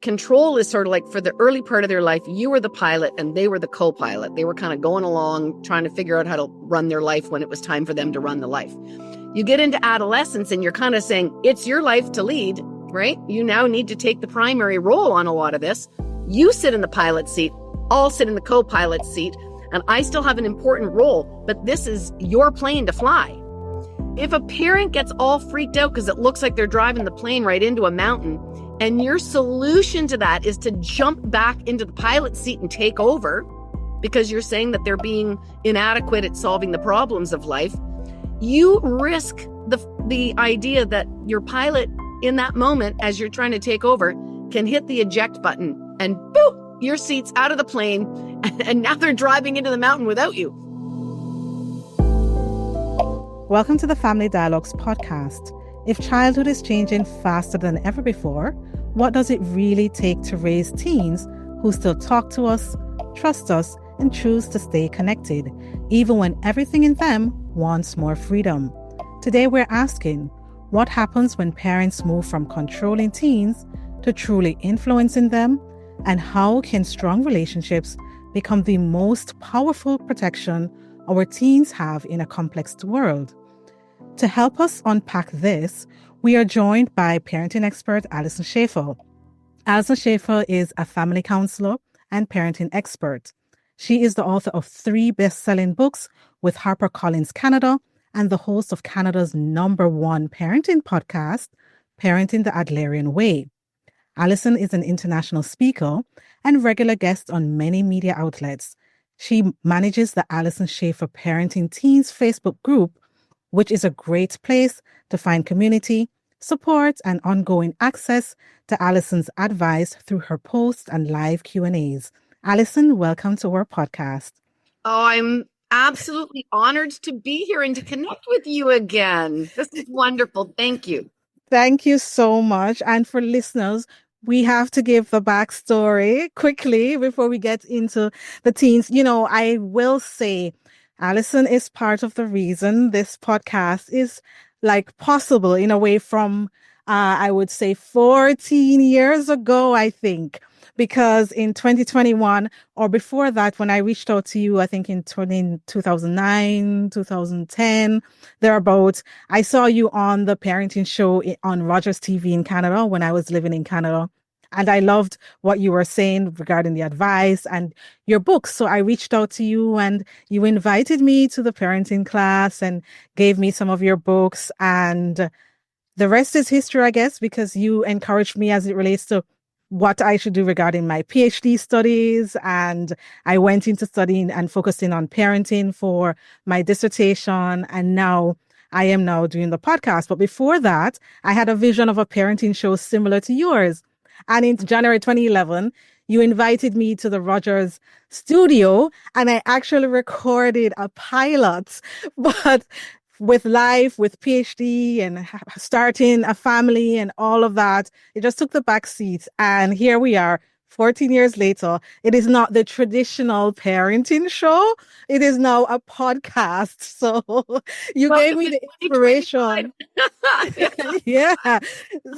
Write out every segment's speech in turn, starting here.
control is sort of like for the early part of their life, you were the pilot and they were the co-pilot. They were kind of going along, trying to figure out how to run their life when it was time for them to run the life. You get into adolescence and you're kind of saying, it's your life to lead, right? You now need to take the primary role on a lot of this. You sit in the pilot seat, I'll sit in the co-pilot seat, and I still have an important role, but this is your plane to fly. If a parent gets all freaked out because it looks like they're driving the plane right into a mountain, and your solution to that is to jump back into the pilot seat and take over because you're saying that they're being inadequate at solving the problems of life, you risk the idea that your pilot in that moment, as you're trying to take over, can hit the eject button and boop, your seat's out of the plane, and now they're driving into the mountain without you. Welcome to the Family Dialogues podcast. If childhood is changing faster than ever before, what does it really take to raise teens who still talk to us, trust us, and choose to stay connected, even when everything in them wants more freedom? Today we're asking, what happens when parents move from controlling teens to truly influencing them? And how can strong relationships become the most powerful protection our teens have in a complex world? To help us unpack this, we are joined by parenting expert Alyson Schafer. Alyson Schafer is a family counselor and parenting expert. She is the author of 3 best-selling books with HarperCollins Canada and the host of Canada's #1 parenting podcast, Parenting the Adlerian Way. Alyson is an international speaker and regular guest on many media outlets. She manages the Alyson Schafer Parenting Teens Facebook group, which is a great place to find community, support, and ongoing access to Alyson's advice through her posts and live Q&As. Alyson, welcome to our podcast. Oh, I'm absolutely honored to be here and to connect with you again. This is wonderful. Thank you. Thank you so much. And for listeners, we have to give the backstory quickly before we get into the teens. You know, I will say Alyson is part of the reason this podcast is like possible in a way from, I would say 14 years ago, I think, because in 2021 or before that, when I reached out to you, I think in 2009, 2010, thereabouts, I saw you on the parenting show on Rogers TV in Canada when I was living in Canada. And I loved what you were saying regarding the advice and your books. So I reached out to you and you invited me to the parenting class and gave me some of your books. And the rest is history, I guess, because you encouraged me as it relates to what I should do regarding my PhD studies. And I went into studying and focusing on parenting for my dissertation. And now I am now doing the podcast. But before that, I had a vision of a parenting show similar to yours. And in January 2011, you invited me to the Rogers studio and I actually recorded a pilot, but with life, with PhD and starting a family and all of that, it just took the back seat. And here we are 14 years later. It is not the traditional parenting show. It is now a podcast. So you gave me the inspiration. Yeah.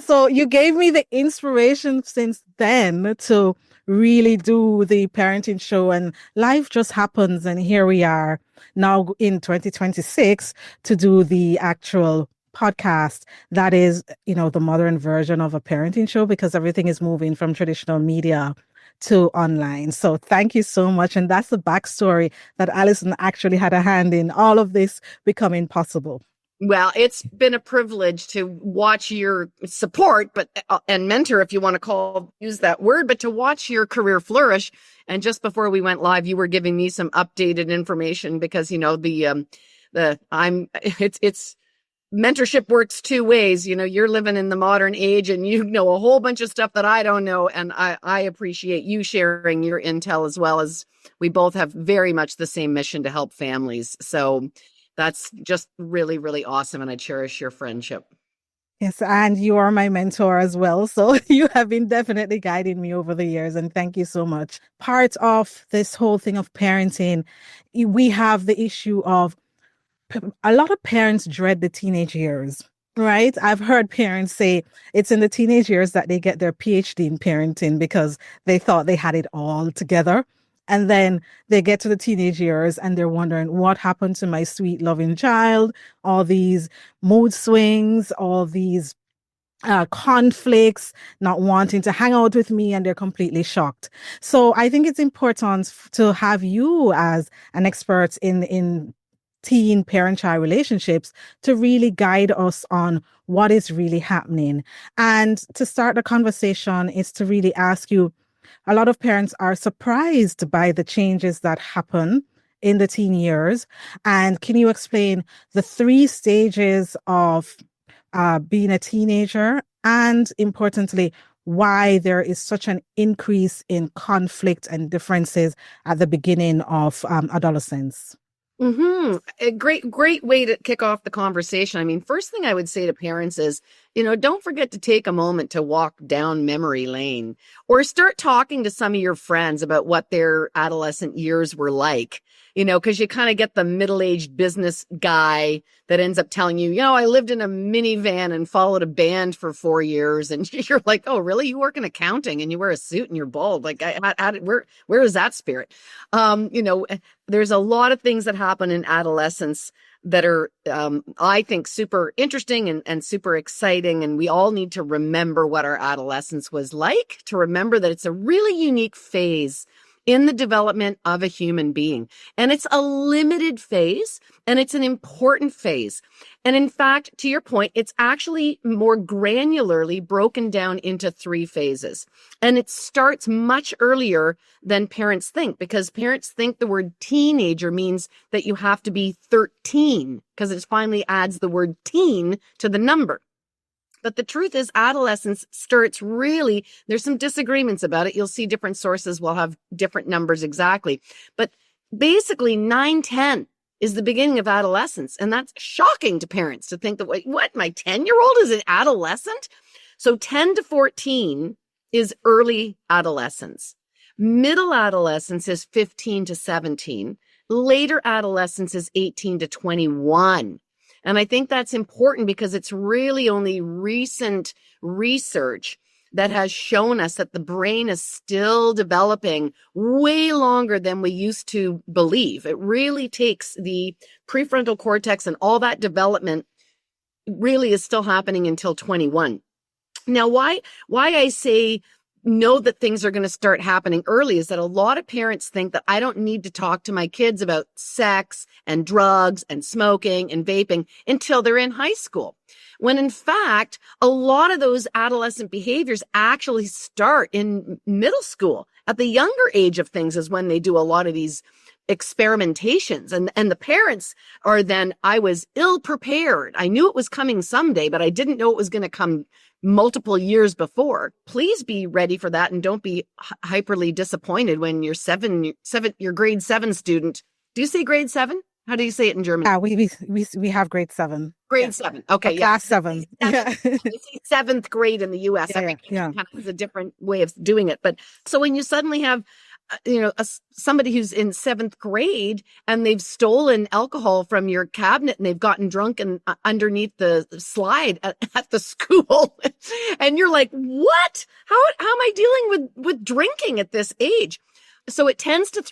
So you gave me the inspiration since then to really do the parenting show, and life just happens. And here we are now in 2026 to do the actual podcast that is, you know, the modern version of a parenting show, because everything is moving from traditional media to online. So thank you so much. And that's the backstory, that Alyson actually had a hand in all of this becoming possible. Well, it's been a privilege to watch your support, but and mentor, if you want to use that word, but to watch your career flourish. And just before we went live, you were giving me some updated information because, you know, it's mentorship works 2 ways. You know, you're living in the modern age and you know a whole bunch of stuff that I don't know. And I appreciate you sharing your intel, as well as we both have very much the same mission to help families. So that's just really, really awesome. And I cherish your friendship. Yes, and you are my mentor as well. So you have been definitely guiding me over the years. And thank you so much. Part of this whole thing of parenting, we have the issue of a lot of parents dread the teenage years. Right? I've heard parents say it's in the teenage years that they get their PhD in parenting because they thought they had it all together. And then they get to the teenage years and they're wondering what happened to my sweet, loving child, all these mood swings, all these conflicts, not wanting to hang out with me, and they're completely shocked. So I think it's important to have you as an expert in teen parent-child relationships to really guide us on what is really happening. And to start the conversation is to really ask you, a lot of parents are surprised by the changes that happen in the teen years. And can you explain the 3 stages of being a teenager, and importantly, why there is such an increase in conflict and differences at the beginning of adolescence? A great way to kick off the conversation. I mean, first thing I would say to parents is, don't forget to take a moment to walk down memory lane or start talking to some of your friends about what their adolescent years were like, because you kind of get the middle-aged business guy that ends up telling you, I lived in a minivan and followed a band for 4 years. And you're like, oh, really? You work in accounting and you wear a suit and you're bald. Like, where is that spirit? There's a lot of things that happen in adolescence that are, I think, super interesting and super exciting. And we all need to remember what our adolescence was like, to remember that it's a really unique phase in the development of a human being. And it's a limited phase, and it's an important phase. And in fact, to your point, it's actually more granularly broken down into 3 phases. And it starts much earlier than parents think, because parents think the word teenager means that you have to be 13, because it finally adds the word teen to the number. But the truth is, adolescence starts really, there's some disagreements about it. You'll see different sources will have different numbers exactly. But basically 9-10 is the beginning of adolescence. And that's shocking to parents to think that, what, my 10-year-old is an adolescent? So 10 to 14 is early adolescence. Middle adolescence is 15 to 17. Later adolescence is 18 to 21. And I think that's important because it's really only recent research that has shown us that the brain is still developing way longer than we used to believe. It really takes the prefrontal cortex, and all that development really is still happening until 21. Now, why I say know that things are going to start happening early is that a lot of parents think that I don't need to talk to my kids about sex and drugs and smoking and vaping until they're in high school. When in fact, a lot of those adolescent behaviors actually start in middle school. At the younger age of things is when they do a lot of these experimentations. And the parents are then, I was ill prepared. I knew it was coming someday, but I didn't know it was going to come multiple years before. Please be ready for that, and don't be hyperly disappointed when your your grade 7 student. Do you say grade 7? How do you say it in German? Yeah, we have grade 7. Grade 7. Okay, Class 7. Yeah. Seventh grade in the US. Every kind of has a different way of doing it. But so when you suddenly have somebody who's in 7th grade and they've stolen alcohol from your cabinet and they've gotten drunk and underneath the slide at the school, and you're like, what? How am I dealing with drinking at this age? So it tends to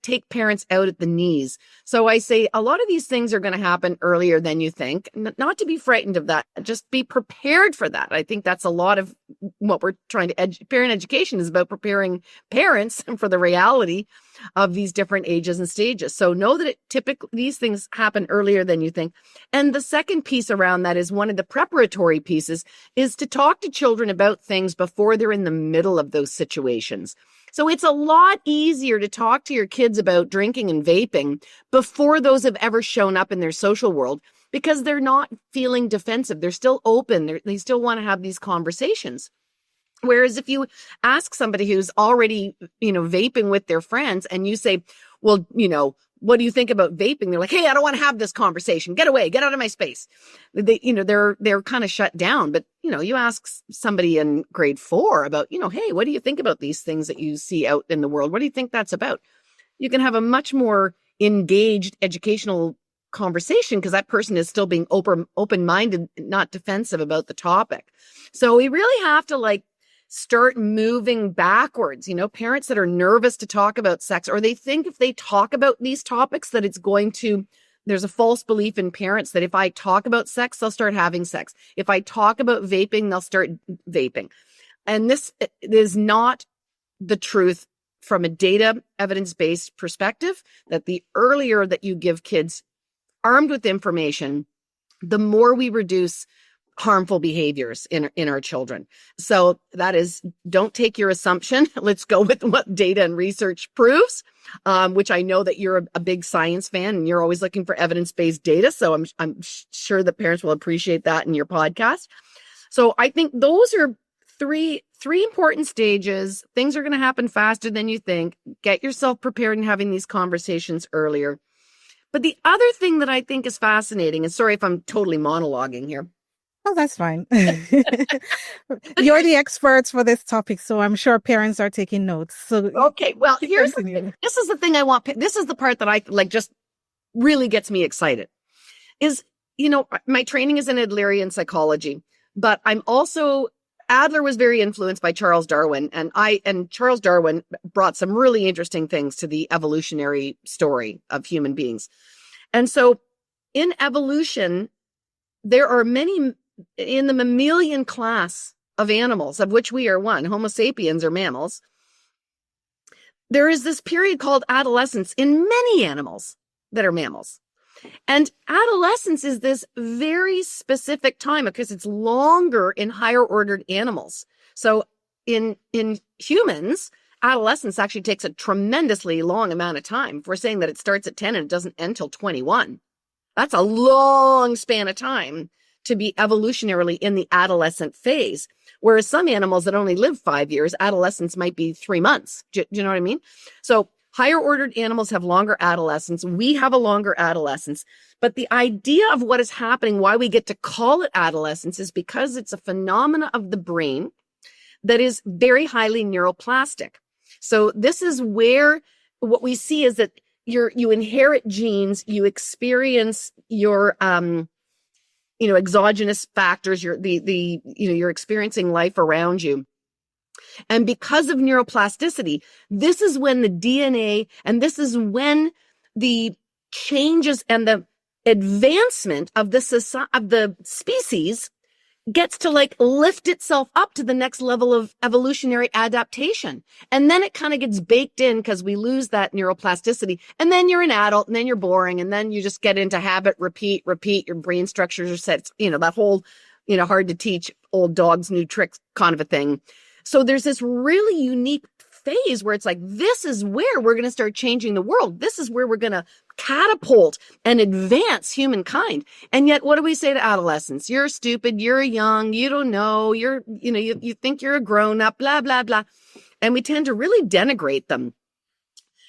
take parents out at the knees. So I say a lot of these things are going to happen earlier than you think. Not to be frightened of that. Just be prepared for that. I think that's a lot of what we're trying to parent education is about, preparing parents for the reality of these different ages and stages. So know that these things happen earlier than you think. And the second piece around that is one of the preparatory pieces is to talk to children about things before they're in the middle of those situations. So it's a lot easier to talk to your kids about drinking and vaping before those have ever shown up in their social world, because they're not feeling defensive. They're still open. They still want to have these conversations. Whereas if you ask somebody who's already, vaping with their friends and you say, well, what do you think about vaping? They're like, hey, I don't want to have this conversation. Get away, get out of my space. They're kind of shut down. But, you ask somebody in grade 4 about, hey, what do you think about these things that you see out in the world? What do you think that's about? You can have a much more engaged educational conversation because that person is still being open-minded, not defensive about the topic. So we really have to like start moving backwards. You know, parents that are nervous to talk about sex, or they think if they talk about these topics that it's going to, there's a false belief in parents that if I talk about sex, they'll start having sex. If I talk about vaping, they'll start vaping. And this is not the truth from a data evidence-based perspective, that the earlier that you give kids armed with information, the more we reduce harmful behaviors in our children. So that is, don't take your assumption. Let's go with what data and research proves, which I know that you're a big science fan and you're always looking for evidence-based data. So I'm sure that parents will appreciate that in your podcast. So I think those are three important stages. Things are going to happen faster than you think. Get yourself prepared in having these conversations earlier. But the other thing that I think is fascinating, and sorry if I'm totally monologuing here. Oh, that's fine. You're the experts for this topic, so I'm sure parents are taking notes. So okay, well, this is the thing I want. This is the part that I like, just really gets me excited. Is, you know, my training is in Adlerian psychology, but I'm also, Adler was very influenced by Charles Darwin, and Charles Darwin brought some really interesting things to the evolutionary story of human beings. And so in evolution, there are many in the mammalian class of animals, of which we are one. Homo sapiens are mammals. There is this period called adolescence in many animals that are mammals. And adolescence is this very specific time because it's longer in higher ordered animals. So in humans, adolescence actually takes a tremendously long amount of time. If we're saying that it starts at 10 and it doesn't end till 21, that's a long span of time to be evolutionarily in the adolescent phase. Whereas some animals that only live 5 years, adolescence might be 3 months. Do you know what I mean? So higher ordered animals have longer adolescence. We have a longer adolescence. But the idea of what is happening, why we get to call it adolescence, is because it's a phenomena of the brain that is very highly neuroplastic. So this is where what we see is that you inherit genes, you experience your exogenous factors, you're experiencing life around you. And because of neuroplasticity, this is when the DNA, and this is when the changes and the advancement of the species gets to like lift itself up to the next level of evolutionary adaptation. And then it kind of gets baked in because we lose that neuroplasticity. And then you're an adult, and then you're boring, and then you just get into habit, repeat, your brain structures are set, that whole, hard to teach old dogs new tricks kind of a thing. So there's this really unique phase where it's like, this is where we're going to start changing the world. This is where we're going to catapult and advance humankind. And yet, what do we say to adolescents? You're stupid. You're young. You don't know. You think you're a grown up, blah, blah, blah. And we tend to really denigrate them.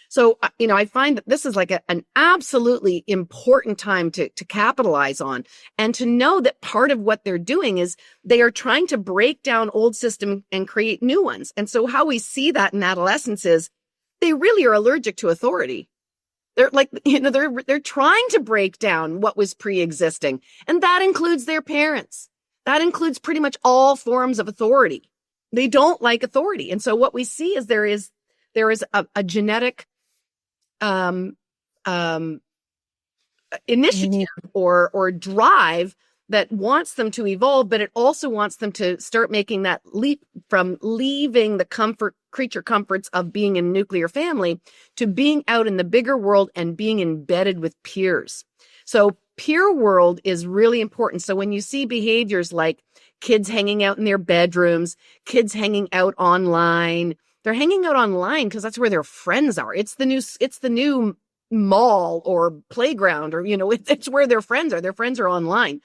So, I find that this is like an absolutely important time to capitalize on, and to know that part of what they're doing is they are trying to break down old systems and create new ones. And so how we see that in adolescence is they really are allergic to authority. They're like, they're trying to break down what was pre-existing. And that includes their parents. That includes pretty much all forms of authority. They don't like authority. And so what we see is there is a genetic initiative or drive that wants them to evolve, but it also wants them to start making that leap from leaving the creature comforts of being in a nuclear family to being out in the bigger world and being embedded with peers. So peer world is really important. So when you see behaviors like kids hanging out in their bedrooms, kids hanging out online, they're hanging out online because that's where their friends are. It's the new mall or playground, or, it's where their friends are. Their friends are online.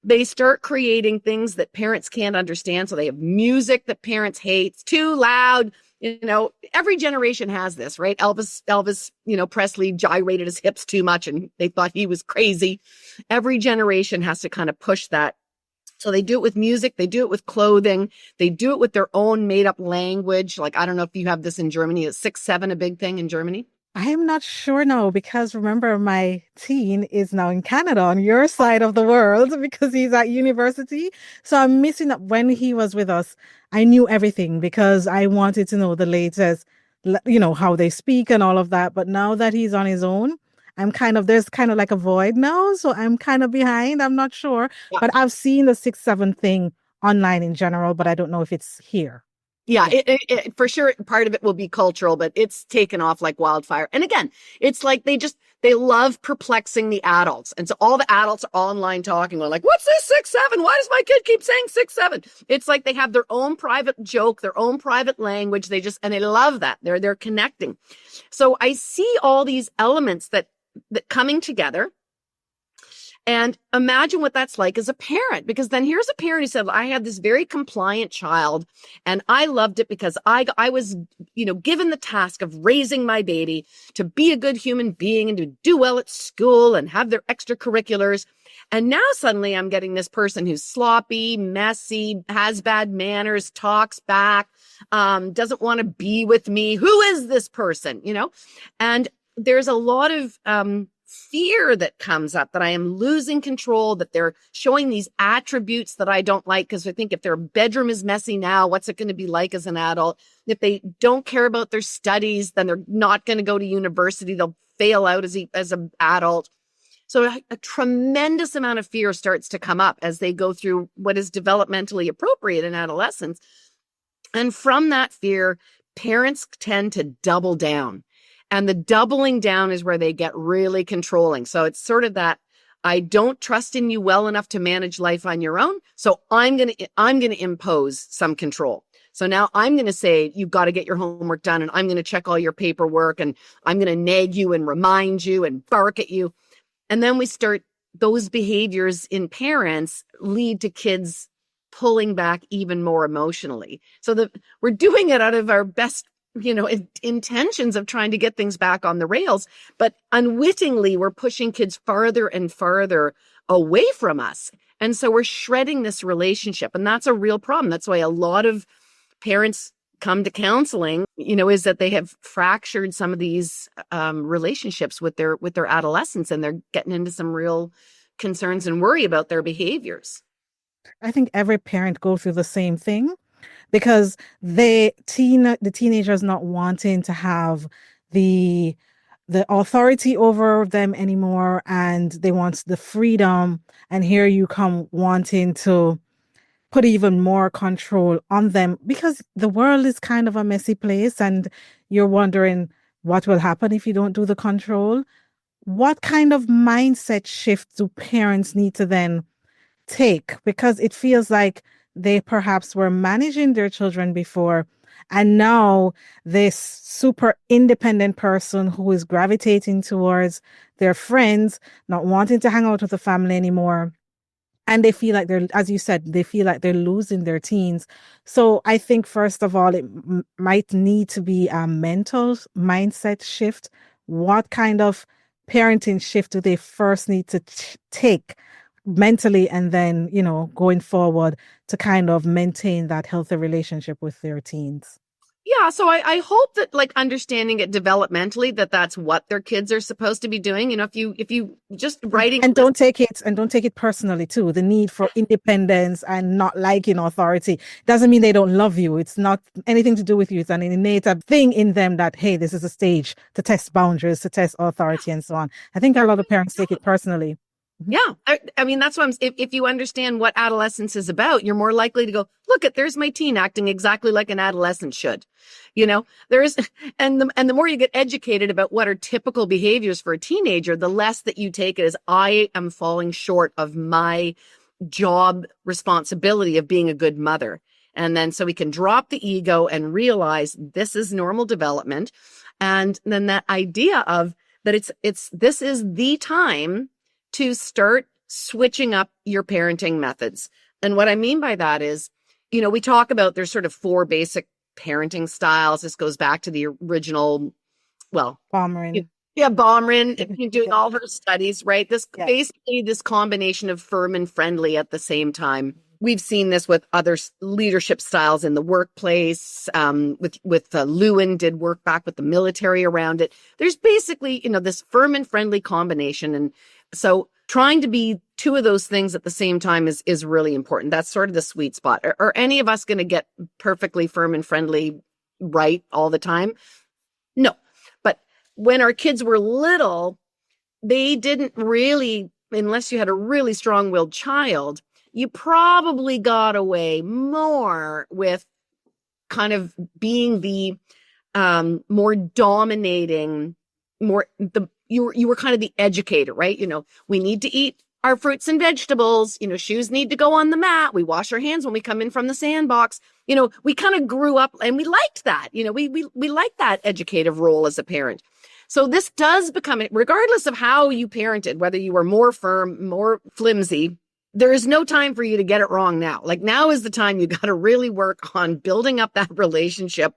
They start creating things that parents can't understand. So they have music that parents hate. It's too loud. Every generation has this, right? Elvis, Presley gyrated his hips too much and they thought he was crazy. Every generation has to kind of push that. So they do it with music. They do it with clothing. They do it with their own made up language. Like, I don't know if you have this in Germany. Is 6-7 a big thing in Germany? I am not sure now because remember, my teen is now in Canada on your side of the world because he's at university. So I'm missing up when he was with us. I knew everything because I wanted to know the latest, how they speak and all of that. But now that he's on his own, there's kind of like a void now. So I'm kind of behind. I'm not sure. Yeah. But I've seen the 6-7 thing online in general, but I don't know if it's here. Yeah, Yeah. it for sure. Part of it will be cultural, but it's taken off like wildfire. And again, it's like they love perplexing the adults. And so all the adults are online talking. We're like, what's this 6-7? Why does my kid keep saying 6-7? It's like they have their own private joke, their own private language. And they love that. They're connecting. So I see all these elements that coming together. And imagine what that's like as a parent, because then here's a parent who said, I had this very compliant child and I loved it because I was, given the task of raising my baby to be a good human being and to do well at school and have their extracurriculars. And now suddenly I'm getting this person who's sloppy, messy, has bad manners, talks back, doesn't want to be with me. Who is this person? And there's a lot of, fear that comes up that I am losing control, that they're showing these attributes that I don't like. Because I think if their bedroom is messy now, what's it going to be like as an adult? If they don't care about their studies, then they're not going to go to university. They'll fail out as an adult. So a tremendous amount of fear starts to come up as they go through what is developmentally appropriate in adolescence. And from that fear, parents tend to double down. And the doubling down is where they get really controlling. So it's sort of that, I don't trust in you well enough to manage life on your own. So I'm going to impose some control. So now I'm going to say, you've got to get your homework done and I'm going to check all your paperwork and I'm going to nag you and remind you and bark at you. And then those behaviors in parents lead to kids pulling back even more emotionally. So we're doing it out of our best intentions of trying to get things back on the rails, but unwittingly we're pushing kids farther and farther away from us. And so we're shredding this relationship. And that's a real problem. That's why a lot of parents come to counseling, is that they have fractured some of these relationships with their adolescents, and they're getting into some real concerns and worry about their behaviors. I think every parent goes through the same thing. Because the teenagers not wanting to have the authority over them anymore, and they want the freedom. And here you come wanting to put even more control on them because the world is kind of a messy place, and you're wondering what will happen if you don't do the control. What kind of mindset shift do parents need to then take? Because it feels like they perhaps were managing their children before, and now this super independent person who is gravitating towards their friends, not wanting to hang out with the family anymore. And they feel like as you said, they feel like they're losing their teens. So I think, first of all, it might need to be a mental mindset shift. What kind of parenting shift do they first need to take mentally, and then, going forward to kind of maintain that healthy relationship with their teens? Yeah, so I hope that, like, understanding it developmentally, that's what their kids are supposed to be doing. If you just writing and don't take it personally too. The need for independence and not liking authority doesn't mean they don't love you. It's not anything to do with you. It's an innate thing in them that, hey, this is a stage to test boundaries, to test authority, and so on. I think a lot of parents take it personally. Yeah. I mean, that's what if you understand what adolescence is about, you're more likely to go, look there's my teen acting exactly like an adolescent should, and the more you get educated about what are typical behaviors for a teenager, the less that you take it as, I am falling short of my job responsibility of being a good mother. And then so we can drop the ego and realize this is normal development. And then that idea of that this is the time to start switching up your parenting methods. And what I mean by that is, we talk about there's sort of 4 basic parenting styles. This goes back to the original, Baumrin. Baumrin, doing all her studies, right? Basically this combination of firm and friendly at the same time. we've seen this with other leadership styles in the workplace. With Lewin did work back with the military around it. There's basically, this firm and friendly combination. And so trying to be two of those things at the same time is really important. That's sort of the sweet spot. Are any of us going to get perfectly firm and friendly right all the time? No. But when our kids were little, they didn't really, unless you had a really strong-willed child, you probably got away more with kind of being the more dominating, you were kind of the educator, right? We need to eat our fruits and vegetables, shoes need to go on the mat. We wash our hands when we come in from the sandbox. We kind of grew up and we liked that. We liked that educative role as a parent. So this does become, regardless of how you parented, whether you were more firm, more flimsy, there is no time for you to get it wrong now. Like, now is the time you got to really work on building up that relationship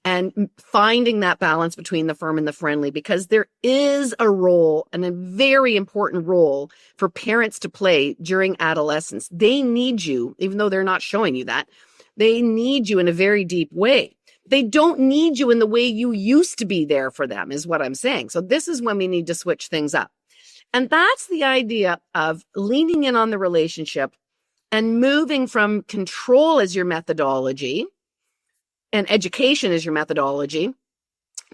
and finding that balance between the firm and the friendly, because there is a role, and a very important role, for parents to play during adolescence. They need you, even though they're not showing you that. They need you in a very deep way. They don't need you in the way you used to be there for them, is what I'm saying. So this is when we need to switch things up. And that's the idea of leaning in on the relationship and moving from control as your methodology and education as your methodology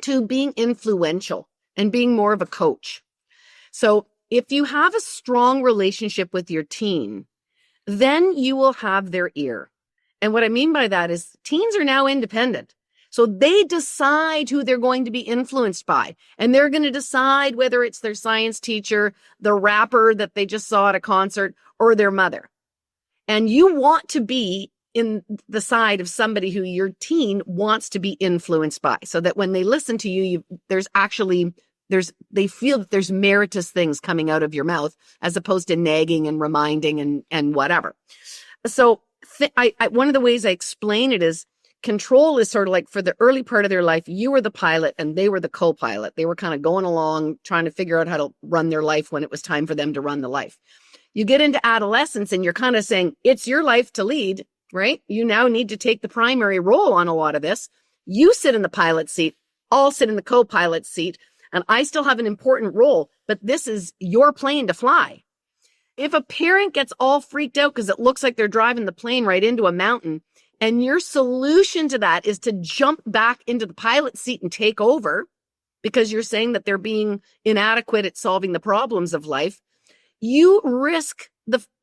to being influential and being more of a coach. So if you have a strong relationship with your teen, then you will have their ear. And what I mean by that is teens are now independent. So they decide who they're going to be influenced by. And they're going to decide whether it's their science teacher, the rapper that they just saw at a concert, or their mother. And you want to be in the side of somebody who your teen wants to be influenced by, so that when they listen to you, they feel that there's meritorious things coming out of your mouth, as opposed to nagging and reminding and whatever. So one of the ways I explain it is, control is sort of like, for the early part of their life, you were the pilot and they were the co-pilot. They were kind of going along, trying to figure out how to run their life when it was time for them to run the life. You get into adolescence and you're kind of saying, it's your life to lead, right? You now need to take the primary role on a lot of this. You sit in the pilot seat, I'll sit in the co-pilot seat, and I still have an important role, but this is your plane to fly. If a parent gets all freaked out because it looks like they're driving the plane right into a mountain, and your solution to that is to jump back into the pilot seat and take over because you're saying that they're being inadequate at solving the problems of life, you risk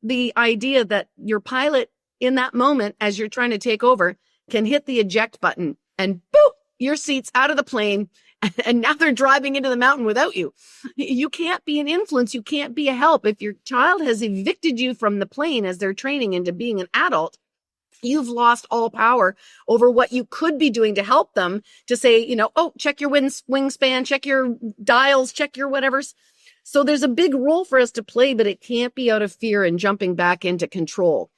the idea that your pilot in that moment, as you're trying to take over, can hit the eject button and boop, your seat's out of the plane. And now they're driving into the mountain without you. You can't be an influence. You can't be a help. If your child has evicted you from the plane as they're training into being an adult, you've lost all power over what you could be doing to help them, to say, oh, check your wingspan, check your dials, check your whatevers. So there's a big role for us to play, but it can't be out of fear and jumping back into control.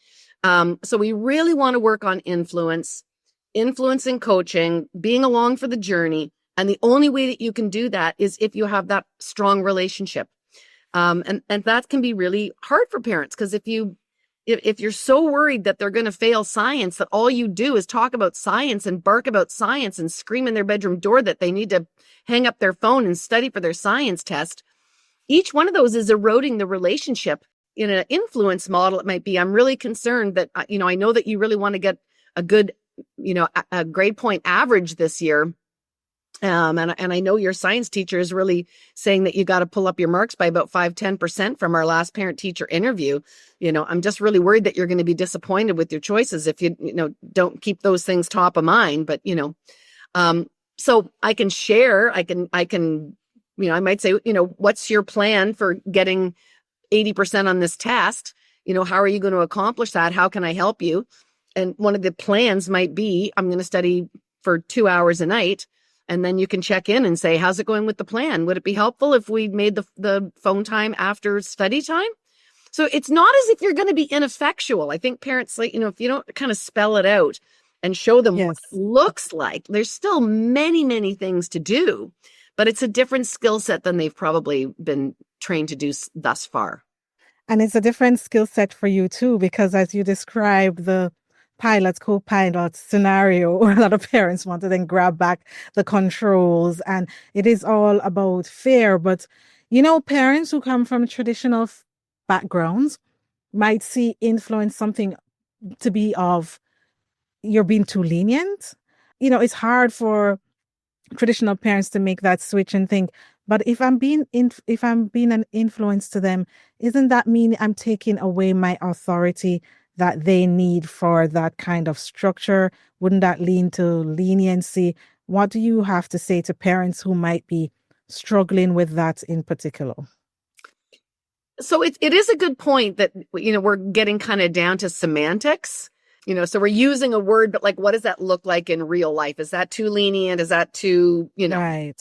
So we really want to work on influence and coaching, being along for the journey. And the only way that you can do that is if you have that strong relationship. And that can be really hard for parents, because if you're so worried that they're going to fail science, that all you do is talk about science and bark about science and scream in their bedroom door that they need to hang up their phone and study for their science test, each one of those is eroding the relationship. In an influence model, it might be, I'm really concerned that, I know that you really want to get a good, a grade point average this year. And I know your science teacher is really saying that you got to pull up your marks by about 5-10% from our last parent teacher interview. I'm just really worried that you're going to be disappointed with your choices if you don't keep those things top of mind. But, so I can share, I might say, what's your plan for getting 80% on this test? How are you going to accomplish that? How can I help you? And one of the plans might be, I'm going to study for 2 hours a night. And then you can check in and say, how's it going with the plan? Would it be helpful if we made the phone time after study time? So it's not as if you're going to be ineffectual. I think parents, if you don't kind of spell it out and show them what it looks like, there's still many, many things to do, but it's a different skill set than they've probably been trained to do thus far. And it's a different skill set for you too, because as you describe the pilot, co-pilot scenario, where a lot of parents want to then grab back the controls, and it is all about fear. But parents who come from traditional backgrounds might see influence something to be of you're being too lenient. It's hard for traditional parents to make that switch and think, but if I'm being an influence to them, isn't that mean I'm taking away my authority that they need for that kind of structure? Wouldn't that lean to leniency? What do you have to say to parents who might be struggling with that in particular? So it is a good point that, we're getting kind of down to semantics. So we're using a word, but like, what does that look like in real life? Is that too lenient? Is that too, Right.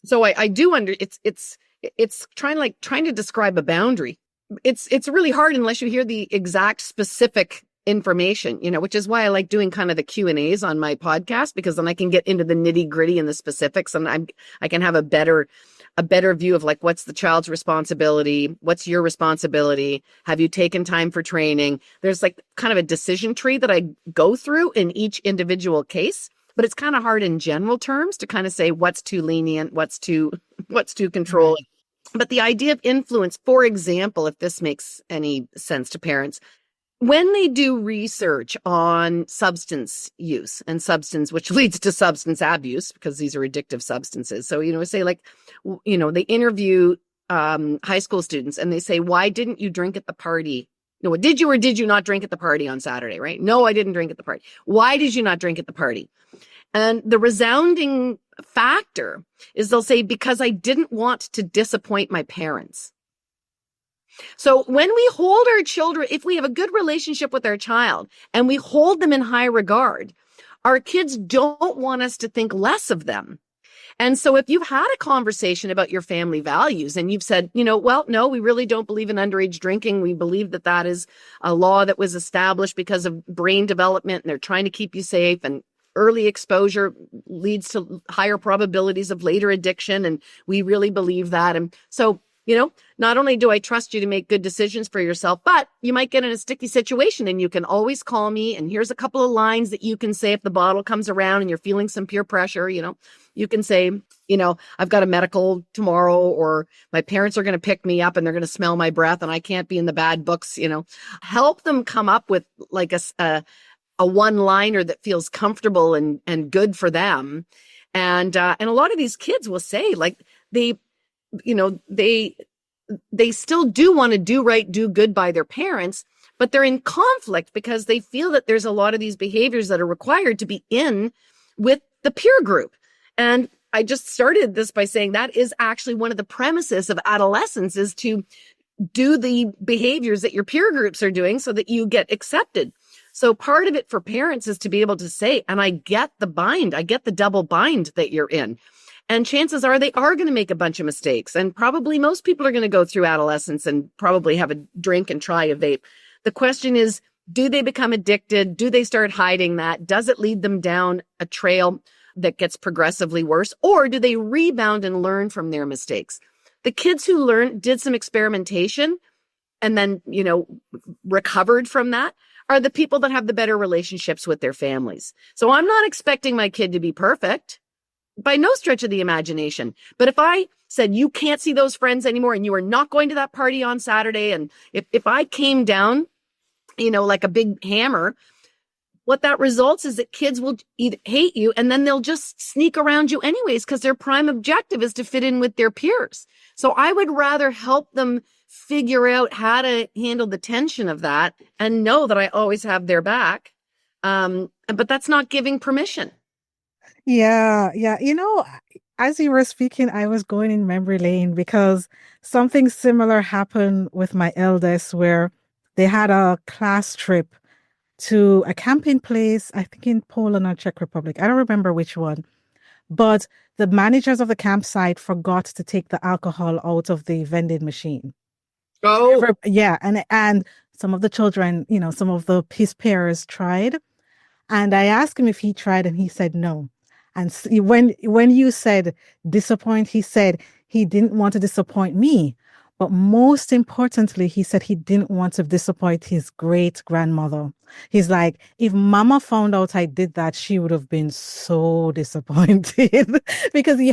So I do it's trying to describe a boundary. It's really hard unless you hear the exact specific information, which is why I like doing kind of the Q&As on my podcast, because then I can get into the nitty gritty and the specifics, and I can have a better view of like, what's the child's responsibility? What's your responsibility? Have you taken time for training? There's like kind of a decision tree that I go through in each individual case, but it's kind of hard in general terms to kind of say what's too lenient, what's too controlling. But the idea of influence, for example, if this makes any sense to parents, when they do research on substance use and substance, which leads to substance abuse, because these are addictive substances. So, say like, they interview high school students and they say, why didn't you drink at the party? No, did you or did you not drink at the party on Saturday, right? No, I didn't drink at the party. Why did you not drink at the party? And the resounding factor is they'll say, because I didn't want to disappoint my parents. So when we hold our children, if we have a good relationship with our child and we hold them in high regard, our kids don't want us to think less of them. And so if you've had a conversation about your family values and you've said, well, no, we really don't believe in underage drinking. We believe that is a law that was established because of brain development, and they're trying to keep you safe, and early exposure leads to higher probabilities of later addiction. And we really believe that. And so, not only do I trust you to make good decisions for yourself, but you might get in a sticky situation and you can always call me. And here's a couple of lines that you can say if the bottle comes around and you're feeling some peer pressure. You can say, I've got a medical tomorrow, or my parents are going to pick me up and they're going to smell my breath and I can't be in the bad books. Help them come up with like a one-liner that feels comfortable and good for them. And a lot of these kids will say, like, they still do want to do right, do good by their parents, but they're in conflict because they feel that there's a lot of these behaviors that are required to be in with the peer group. And I just started this by saying that is actually one of the premises of adolescence, is to do the behaviors that your peer groups are doing so that you get accepted. So part of it for parents is to be able to say, and I get the double bind that you're in. And chances are they are going to make a bunch of mistakes. And probably most people are going to go through adolescence and probably have a drink and try a vape. The question is, do they become addicted? Do they start hiding that? Does it lead them down a trail that gets progressively worse? Or do they rebound and learn from their mistakes? The kids who did some experimentation and then, recovered from that are the people that have the better relationships with their families. So I'm not expecting my kid to be perfect by no stretch of the imagination. But if I said, you can't see those friends anymore and you are not going to that party on Saturday, and if I came down, like a big hammer, what that results is that kids will either hate you and then they'll just sneak around you anyways, because their prime objective is to fit in with their peers. So I would rather help them figure out how to handle the tension of that and know that I always have their back. But that's not giving permission. Yeah. As you were speaking, I was going in memory lane because something similar happened with my eldest, where they had a class trip to a camping place, I think in Poland or Czech Republic. I don't remember which one. But the managers of the campsite forgot to take the alcohol out of the vending machine. Oh, yeah. And some of the children, some of his peers tried. And I asked him if he tried, and he said no. And when you said disappoint, he said he didn't want to disappoint me, But most importantly, he said he didn't want to disappoint his great grandmother. He's like, if mama found out I did that, she would have been so disappointed because he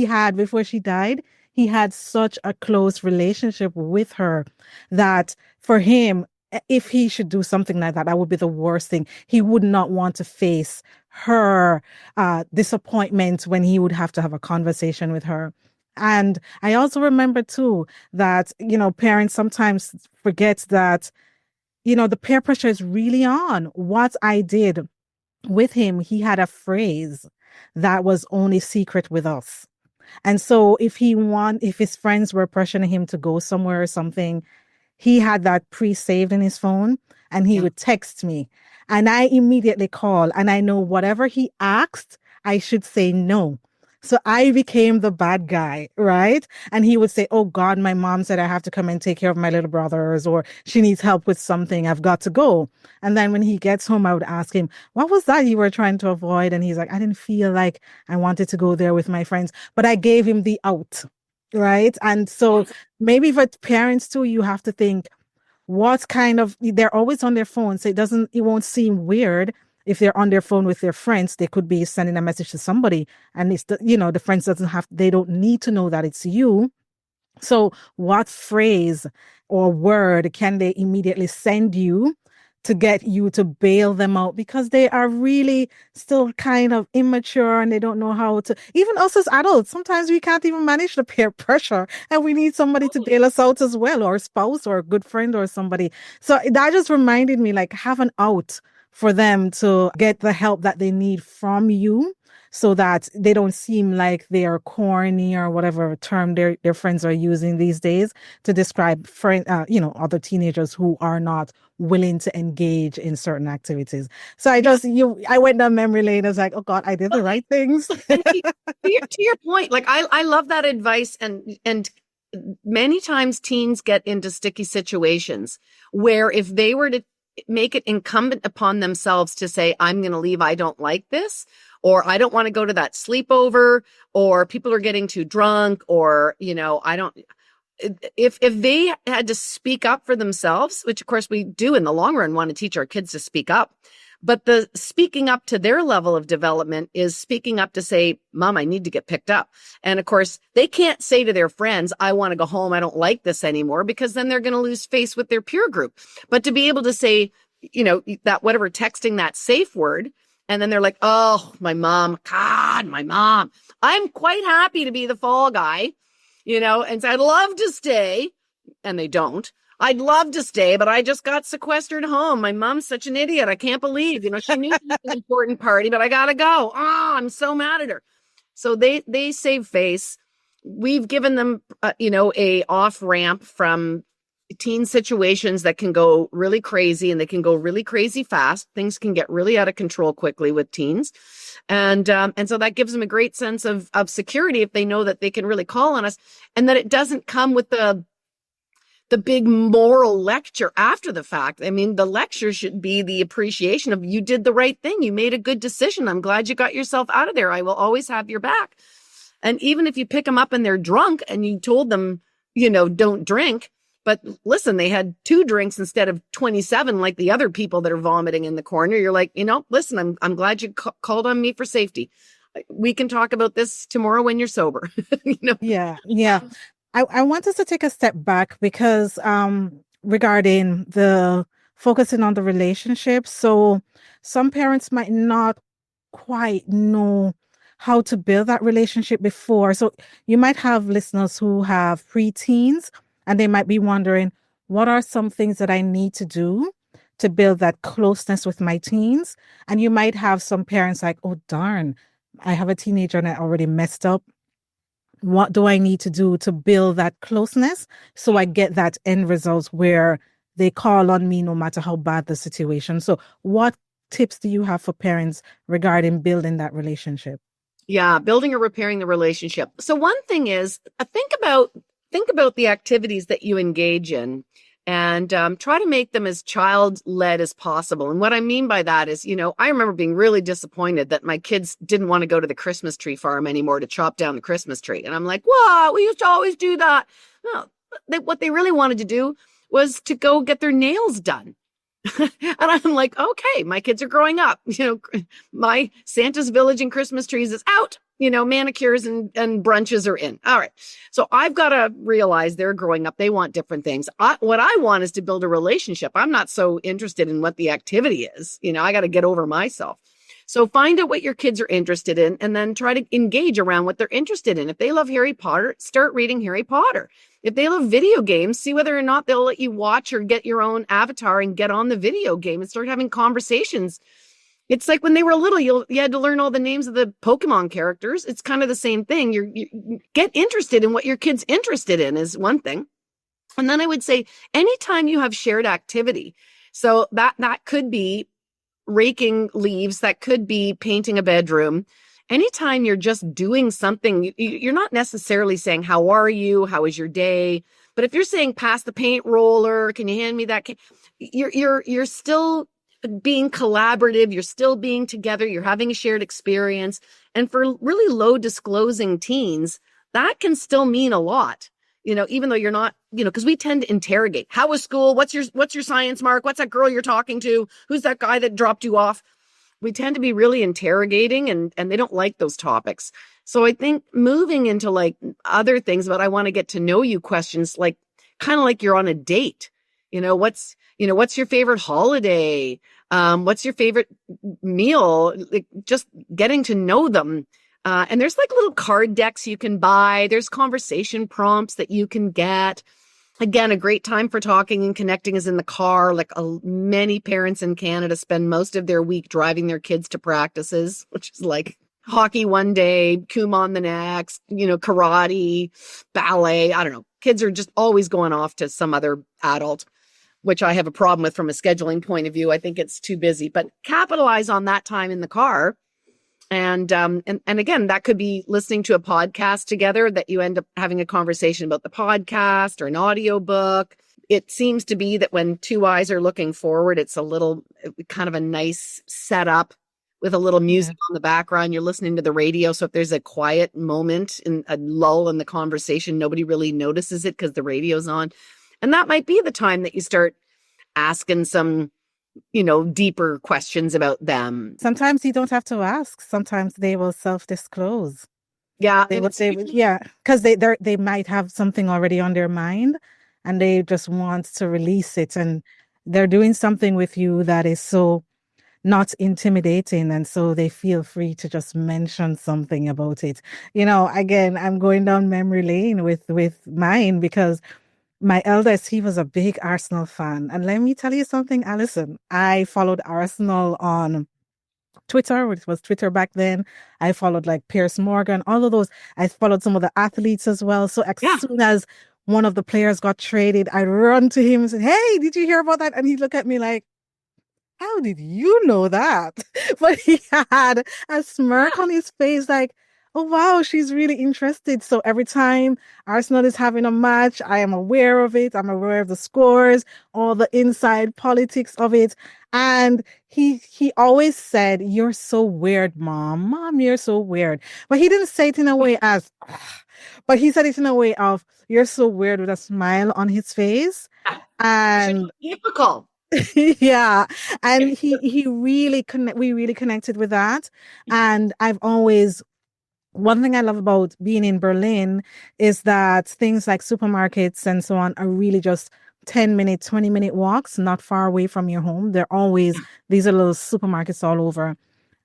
had, before she died, he had such a close relationship with her that for him, if he should do something like that, that would be the worst thing. He would not want to face her disappointment when he would have to have a conversation with her. And I also remember too that, parents sometimes forget that, the peer pressure is really on. What I did with him, he had a phrase that was only secret with us. And so if his friends were pressuring him to go somewhere or something, he had that pre-saved in his phone and he would text me and I immediately call and I know whatever he asked, I should say no. So I became the bad guy, right? And he would say, oh God, my mom said I have to come and take care of my little brothers, or she needs help with something. I've got to go. And then when he gets home, I would ask him, what was that you were trying to avoid? And he's like, I didn't feel like I wanted to go there with my friends, but I gave him the out, right? And so maybe for parents too, you have to think, they're always on their phone. So it won't seem weird if they're on their phone with their friends. They could be sending a message to somebody and the friends they don't need to know that it's you. So what phrase or word can they immediately send you to get you to bail them out? Because they are really still kind of immature and they don't know how to, even us as adults, sometimes we can't even manage the peer pressure and we need somebody to bail us out as well, or a spouse or a good friend or somebody. So that just reminded me, like, have an out for them to get the help that they need from you so that they don't seem like they are corny or whatever term their friends are using these days to describe other teenagers who are not willing to engage in certain activities. So I went down memory lane. I was like, oh God, I did the right things. To your point, like I love that advice, and many times teens get into sticky situations where if they were to make it incumbent upon themselves to say, I'm going to leave, I don't like this, or I don't want to go to that sleepover, or people are getting too drunk, or, I don't, if they had to speak up for themselves, which of course we do in the long run want to teach our kids to speak up, but the speaking up to their level of development is speaking up to say, Mom, I need to get picked up. And of course, they can't say to their friends, I want to go home, I don't like this anymore, because then they're going to lose face with their peer group. But to be able to say, that whatever, texting that safe word, and then they're like, oh, my mom, God, my mom, I'm quite happy to be the fall guy, and so I'd love to stay. And they don't. I'd love to stay, but I just got sequestered home. My mom's such an idiot. I can't believe, she knew it was an important party, but I got to go. Oh, I'm so mad at her. So they save face. We've given them, a off ramp from teen situations that can go really crazy, and they can go really crazy fast. Things can get really out of control quickly with teens. And so that gives them a great sense of security if they know that they can really call on us, and that it doesn't come with the big moral lecture after the fact. I mean, the lecture should be the appreciation of, you did the right thing. You made a good decision. I'm glad you got yourself out of there. I will always have your back. And even if you pick them up and they're drunk and you told them, don't drink, but listen, they had 2 drinks instead of 27, like the other people that are vomiting in the corner. You're like, listen, I'm glad you called on me for safety. We can talk about this tomorrow when you're sober. Yeah. I want us to take a step back because regarding the focusing on the relationship. So some parents might not quite know how to build that relationship before. So you might have listeners who have preteens and they might be wondering, what are some things that I need to do to build that closeness with my teens? And you might have some parents like, oh, darn, I have a teenager and I already messed up. What do I need to do to build that closeness so I get that end result where they call on me no matter how bad the situation? So what tips do you have for parents regarding building that relationship? Yeah, building or repairing the relationship. So one thing is, think about the activities that you engage in, and try to make them as child-led as possible. And what I mean by that is, I remember being really disappointed that my kids didn't want to go to the Christmas tree farm anymore to chop down the Christmas tree. And I'm like, what? We used to always do that. No, what they really wanted to do was to go get their nails done. And I'm like, okay, my kids are growing up. My Santa's Village and Christmas trees is out. Manicures and brunches are in. All right. So I've got to realize they're growing up. They want different things. What I want is to build a relationship. I'm not so interested in what the activity is. I got to get over myself. So find out what your kids are interested in and then try to engage around what they're interested in. If they love Harry Potter, start reading Harry Potter. If they love video games, see whether or not they'll let you watch or get your own avatar and get on the video game and start having conversations. It's like when they were little, you had to learn all the names of the Pokemon characters. It's kind of the same thing. You get interested in what your kid's interested in is one thing. And then I would say anytime you have shared activity, so that could be raking leaves, that could be painting a bedroom. Anytime you're just doing something, you're not necessarily saying, how are you? How was your day? But if you're saying, pass the paint roller, can you hand me that? You're still being collaborative. You're still being together. You're having a shared experience. And for really low disclosing teens, that can still mean a lot. Even though you're not, because we tend to interrogate. How was school? What's your science mark? What's that girl you're talking to? Who's that guy that dropped you off? We tend to be really interrogating and they don't like those topics. So I think moving into like other things, but I want to get to know you questions, like kind of like you're on a date. What's your favorite holiday? What's your favorite meal? Like just getting to know them. And there's like little card decks you can buy. There's conversation prompts that you can get. Again, a great time for talking and connecting is in the car. Like many parents in Canada spend most of their week driving their kids to practices, which is like hockey one day, Kumon the next, karate, ballet. I don't know. Kids are just always going off to some other adult, which I have a problem with from a scheduling point of view. I think it's too busy, but capitalize on that time in the car. And again, that could be listening to a podcast together that you end up having a conversation about the podcast or an audiobook. It seems to be that when two eyes are looking forward, it's a little kind of a nice setup with a little music on the background. You're listening to the radio. So if there's a quiet moment in a lull in the conversation, nobody really notices it because the radio's on. And that might be the time that you start asking some deeper questions about them. Sometimes you don't have to ask. Sometimes they will self-disclose. Yeah. They would say, because they might have something already on their mind and they just want to release it. And they're doing something with you that is so not intimidating. And so they feel free to just mention something about it. Again, I'm going down memory lane with mine because my eldest, he was a big Arsenal fan. And let me tell you something, Alyson. I followed Arsenal on Twitter, which was Twitter back then. I followed like Piers Morgan, all of those. I followed some of the athletes as well. So as soon as one of the players got traded, I run to him and said, hey, did you hear about that? And he looked at me like, how did you know that? But he had a smirk on his face like, oh, wow, she's really interested. So every time Arsenal is having a match, I am aware of it. I'm aware of the scores, all the inside politics of it. And he always said, you're so weird, Mom. Mom, you're so weird. But he didn't say it in a way but he said it in a way of, you're so weird, with a smile on his face. And typical. Yeah. And we really connected with that. And I've always, one thing I love about being in Berlin is that things like supermarkets and so on are really just 10-minute, 20-minute walks, not far away from your home. They're always, these are little supermarkets all over.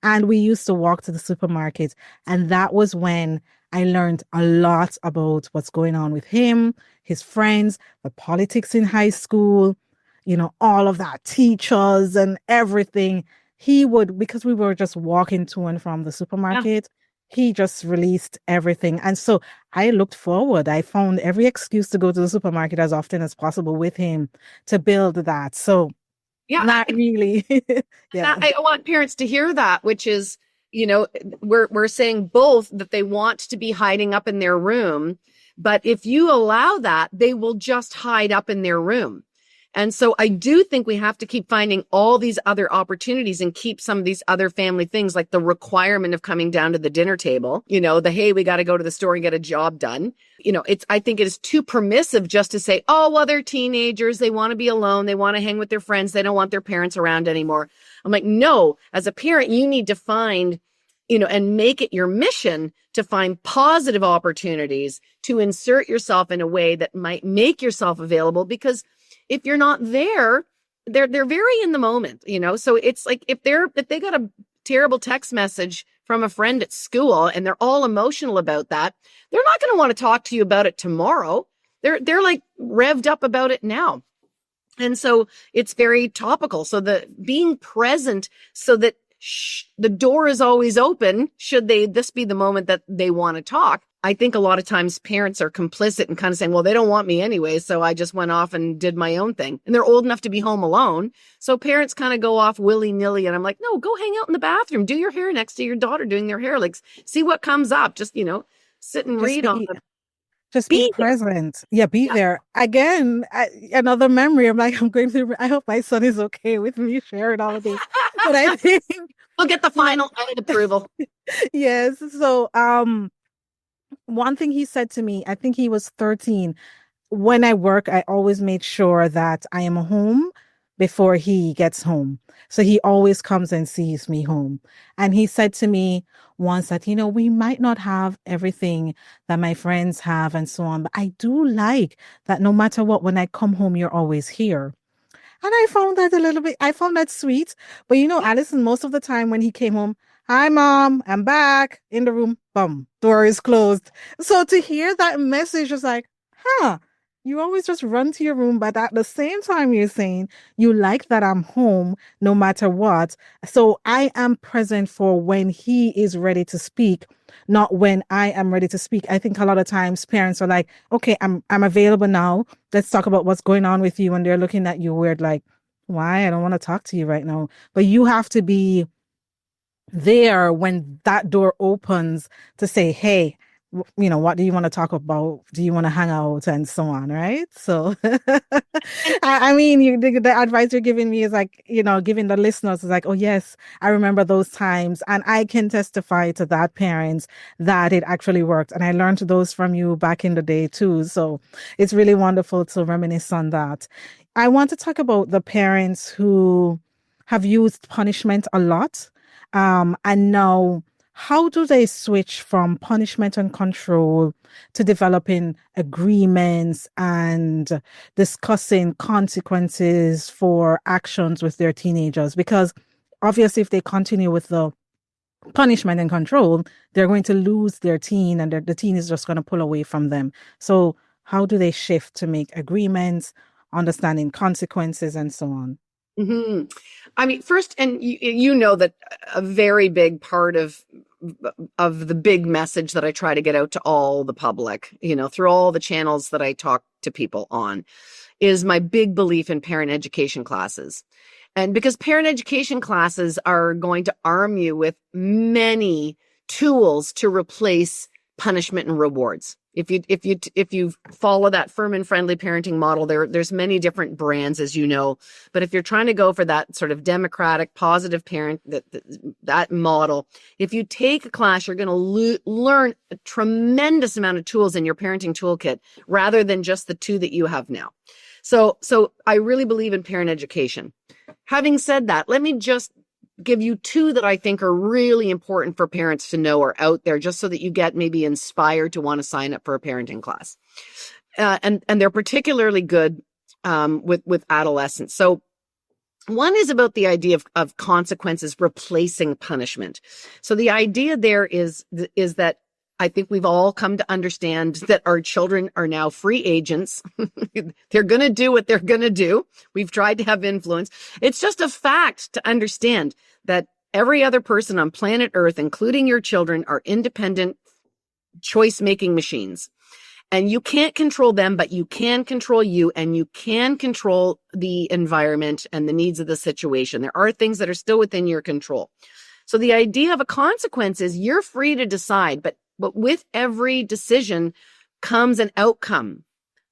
And we used to walk to the supermarket. And that was when I learned a lot about what's going on with him, his friends, the politics in high school, all of that, teachers and everything. He would, because we were just walking to and from the supermarket, he just released everything. And so I looked forward. I found every excuse to go to the supermarket as often as possible with him to build that. So not really. I want parents to hear that, which is, we're saying both that they want to be hiding up in their room, but if you allow that, they will just hide up in their room. And so I do think we have to keep finding all these other opportunities and keep some of these other family things, like the requirement of coming down to the dinner table, hey, we got to go to the store and get a job done. I think it is too permissive just to say, oh, well, they're teenagers. They want to be alone. They want to hang with their friends. They don't want their parents around anymore. I'm like, no, as a parent, you need to find, and make it your mission to find positive opportunities to insert yourself in a way that might make yourself available, because if you're not there, they're very in the moment, So it's like if they got a terrible text message from a friend at school and they're all emotional about that, they're not going to want to talk to you about it tomorrow. They're like revved up about it now. And so it's very topical. So the being present so that the door is always open, should this be the moment that they want to talk. I think a lot of times parents are complicit and kind of saying, well, they don't want me anyway, so I just went off and did my own thing. And they're old enough to be home alone. So parents kind of go off willy-nilly. And I'm like, no, go hang out in the bathroom. Do your hair next to your daughter doing their hair. Like, see what comes up. Just, sit and read on the... Just be present. Yeah, be there. Again, another memory. I'm like, I'm going through, I hope my son is okay with me sharing all of this. But I think... We'll get the final edit approval. Yes. So, one thing he said to me, I think he was 13. When I work, I always make sure that I am home before he gets home. So he always comes and sees me home. And he said to me once that, we might not have everything that my friends have and so on, but I do like that no matter what, when I come home, you're always here. And I found that sweet. But Alyson, most of the time when he came home, hi, Mom, I'm back in the room. Boom, door is closed. So to hear that message was like, you always just run to your room. But at the same time, you're saying you like that I'm home no matter what. So I am present for when he is ready to speak, not when I am ready to speak. I think a lot of times parents are like, okay, I'm available now. Let's talk about what's going on with you. And they're looking at you weird, like, why? I don't want to talk to you right now. But you have to be there when that door opens to say, hey, what do you want to talk about? Do you want to hang out and so on, right? So, I mean, the advice you're giving me is like, giving the listeners is like, oh yes, I remember those times, and I can testify to that, parents, that it actually worked, and I learned those from you back in the day too. So it's really wonderful to reminisce on that. I want to talk about the parents who have used punishment a lot, and now, how do they switch from punishment and control to developing agreements and discussing consequences for actions with their teenagers? Because obviously, if they continue with the punishment and control, they're going to lose their teen, and the teen is just going to pull away from them. So how do they shift to make agreements, understanding consequences, and so on? Mm-hmm. I mean, first, and you know that a very big part of the big message that I try to get out to all the public, through all the channels that I talk to people on, is my big belief in parent education classes. And because parent education classes are going to arm you with many tools to replace punishment and rewards. If you follow that firm and friendly parenting model, there's many different brands, as you know. But if you're trying to go for that sort of democratic, positive parent, that model, if you take a class, you're going to learn a tremendous amount of tools in your parenting toolkit, rather than just the two that you have now. So I really believe in parent education. Having said that, let me just give you two that I think are really important for parents to know are out there, just so that you get maybe inspired to want to sign up for a parenting class. And they're particularly good with adolescents. So one is about the idea of consequences replacing punishment. So the idea there is that I think we've all come to understand that our children are now free agents. They're going to do what they're going to do. We've tried to have influence. It's just a fact to understand that every other person on planet Earth, including your children, are independent choice-making machines. And you can't control them, but you can control you, and you can control the environment and the needs of the situation. There are things that are still within your control. So the idea of a consequence is you're free to decide, but with every decision comes an outcome.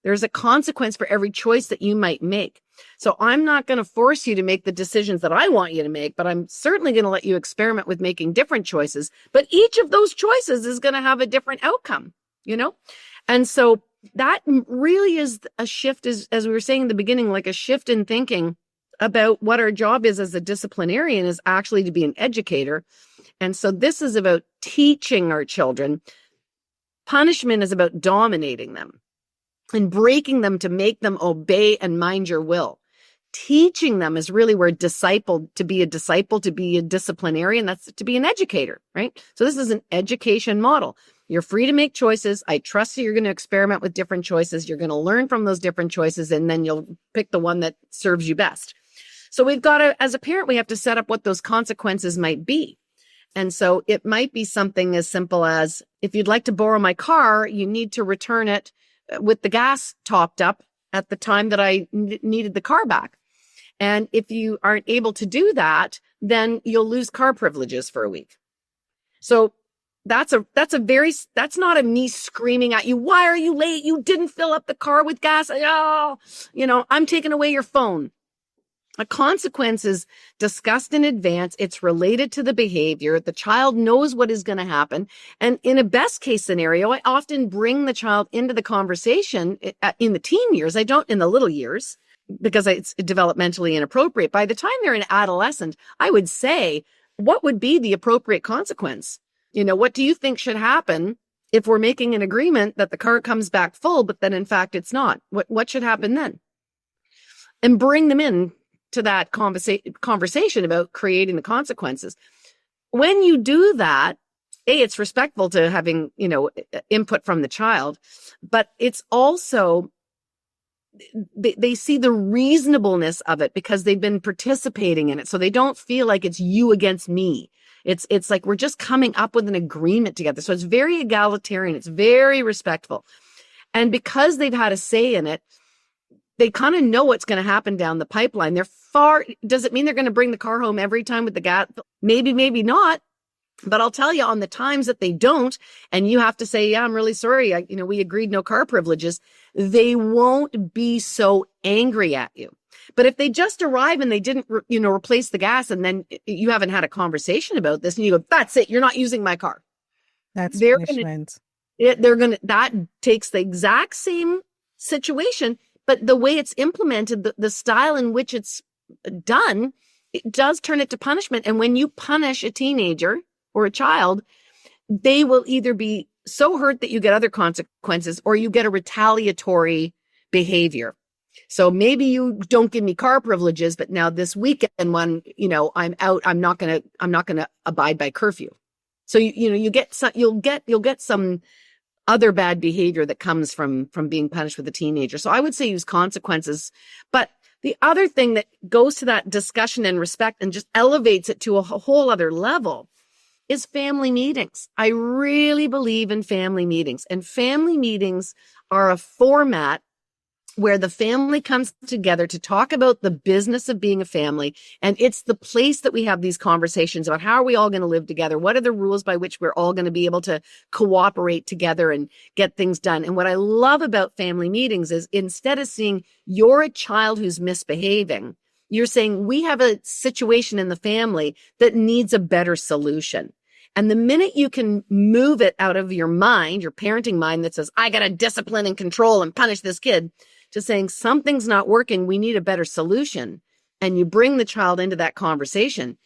There's a consequence for every choice that you might make. So I'm not going to force you to make the decisions that I want you to make, but I'm certainly going to let you experiment with making different choices. But each of those choices is going to have a different outcome, you know? And so that really is a shift, as we were saying in the beginning, like a shift in thinking about what our job is as a disciplinarian is actually to be an educator. And so this is about teaching our children. Punishment is about dominating them and breaking them to make them obey and mind your will. Teaching them is really where to be a disciplinarian, that's to be an educator, right? So this is an education model. You're free to make choices. I trust you. You're going to experiment with different choices. You're going to learn from those different choices, and then you'll pick the one that serves you best. So we've got to, as a parent, we have to set up what those consequences might be. And so it might be something as simple as, if you'd like to borrow my car, you need to return it with the gas topped up at the time that I needed the car back. And if you aren't able to do that, then you'll lose car privileges for a week. So that's not a me screaming at you, why are you late? You didn't fill up the car with gas. Oh, I'm taking away your phone. A consequence is discussed in advance. It's related to the behavior. The child knows what is going to happen. And in a best case scenario, I often bring the child into the conversation in the teen years. I don't in the little years, because it's developmentally inappropriate. By the time they're an adolescent, I would say, what would be the appropriate consequence? What do you think should happen if we're making an agreement that the car comes back full, but then in fact it's not? What should happen then? And bring them in to that conversation about creating the consequences. When you do that, it's respectful to having, input from the child, but it's also, they see the reasonableness of it because they've been participating in it. So they don't feel like it's you against me. It's like we're just coming up with an agreement together. So it's very egalitarian. It's very respectful. And because they've had a say in it, they kind of know what's going to happen down the pipeline. Does it mean they're going to bring the car home every time with the gas? Maybe, maybe not. But I'll tell you, on the times that they don't, and you have to say, yeah, I'm really sorry. We agreed no car privileges. They won't be so angry at you. But if they just arrive and they didn't, replace the gas, and then you haven't had a conversation about this, and you go, that's it, you're not using my car. That's punishment. That takes the exact same situation, but the way it's implemented, the style in which it's done, it does turn it to punishment. And when you punish a teenager or a child, they will either be so hurt that you get other consequences, or you get a retaliatory behavior. So maybe you don't give me car privileges, but now this weekend when, I'm out, I'm not going to abide by curfew. So, you'll get some other bad behavior that comes from being punished with a teenager. So I would say use consequences. But the other thing that goes to that discussion and respect and just elevates it to a whole other level is family meetings. I really believe in family meetings, and family meetings are a format where the family comes together to talk about the business of being a family. And it's the place that we have these conversations about how are we all going to live together? What are the rules by which we're all going to be able to cooperate together and get things done? And what I love about family meetings is, instead of seeing you're a child who's misbehaving, you're saying we have a situation in the family that needs a better solution. And the minute you can move it out of your mind, your parenting mind that says, I got to discipline and control and punish this kid, to saying something's not working, we need a better solution, and you bring the child into that conversation,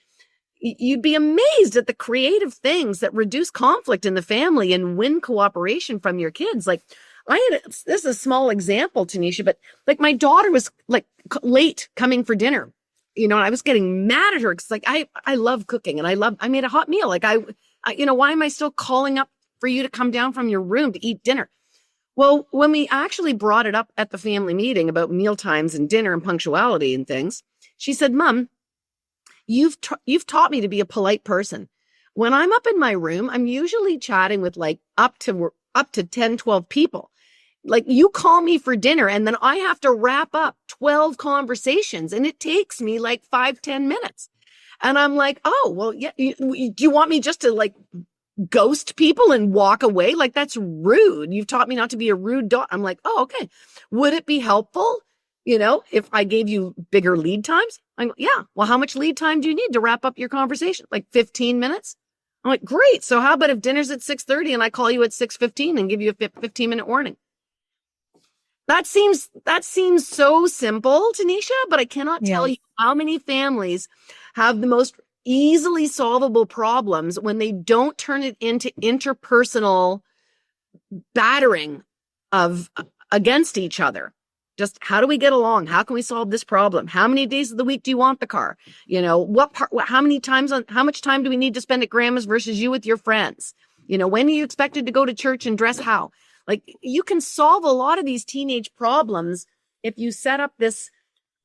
you'd be amazed at the creative things that reduce conflict in the family and win cooperation from your kids. Like, this is a small example, Taniesha, but like my daughter was like late coming for dinner, and I was getting mad at her because like I love cooking, and I made a hot meal. Like I why am I still calling up for you to come down from your room to eat dinner? Well, when we actually brought it up at the family meeting about meal times and dinner and punctuality and things, she said, Mom, you've taught me to be a polite person. When I'm up in my room, I'm usually chatting with like up to 10, 12 people. Like, you call me for dinner and then I have to wrap up 12 conversations, and it takes me like 5-10 minutes. And I'm like, oh, well, yeah. Do you want me just to like ghost people and walk away? Like, that's rude. You've taught me not to be a rude daughter. I'm like, oh, okay. Would it be helpful, if I gave you bigger lead times? I go, yeah. Well, how much lead time do you need to wrap up your conversation? Like 15 minutes? I'm like, great. So how about if dinner's at 6:30 and I call you at 6:15 and give you a 15-minute warning? That seems so simple, Taniesha, but I cannot tell you how many families have the most easily solvable problems when they don't turn it into interpersonal battering against each other. Just how do we get along? How can we solve this problem? How many days of the week do you want the car? How much time do we need to spend at grandma's versus you with your friends? When are you expected to go to church and dress how? Like, you can solve a lot of these teenage problems if you set up this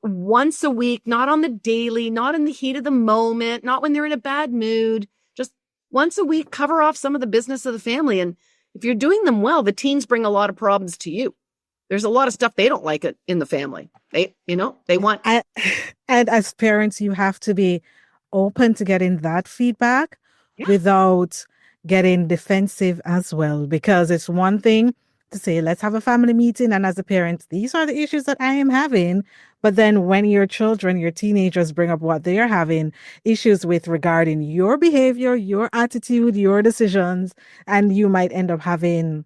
once a week, not on the daily, not in the heat of the moment, not when they're in a bad mood, just once a week, cover off some of the business of the family. And if you're doing them well, the teens bring a lot of problems to you. There's a lot of stuff they don't like it in the family. They want. And as parents, you have to be open to getting that feedback without getting defensive as well, because it's one thing to say, let's have a family meeting. And as a parent, these are the issues that I am having. But then when your teenagers bring up what they are having issues with regarding your behavior, your attitude, your decisions, and you might end up having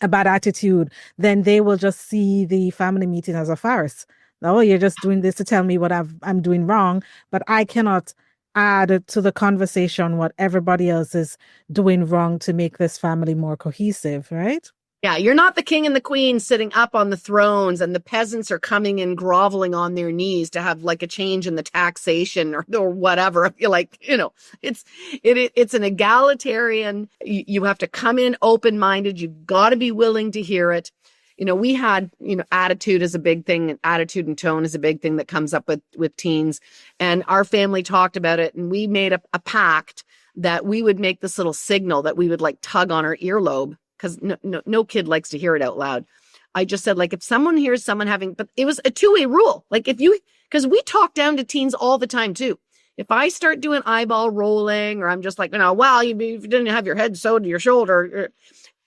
a bad attitude, then they will just see the family meeting as a farce. Oh, you're just doing this to tell me what I'm doing wrong, but I cannot add to the conversation what everybody else is doing wrong to make this family more cohesive, right? Yeah, you're not the king and the queen sitting up on the thrones and the peasants are coming and groveling on their knees to have like a change in the taxation or whatever. You're like, it's an egalitarian. You have to come in open-minded. You've got to be willing to hear it. We had, attitude is a big thing, and attitude and tone is a big thing that comes up with teens. And our family talked about it, and we made a pact that we would make this little signal that we would like tug on our earlobe, because no kid likes to hear it out loud. I just said, like, if someone hears someone but it was a two-way rule. Like, because we talk down to teens all the time too. If I start doing eyeball rolling, or I'm just like, well, you didn't have your head sewed to your shoulder.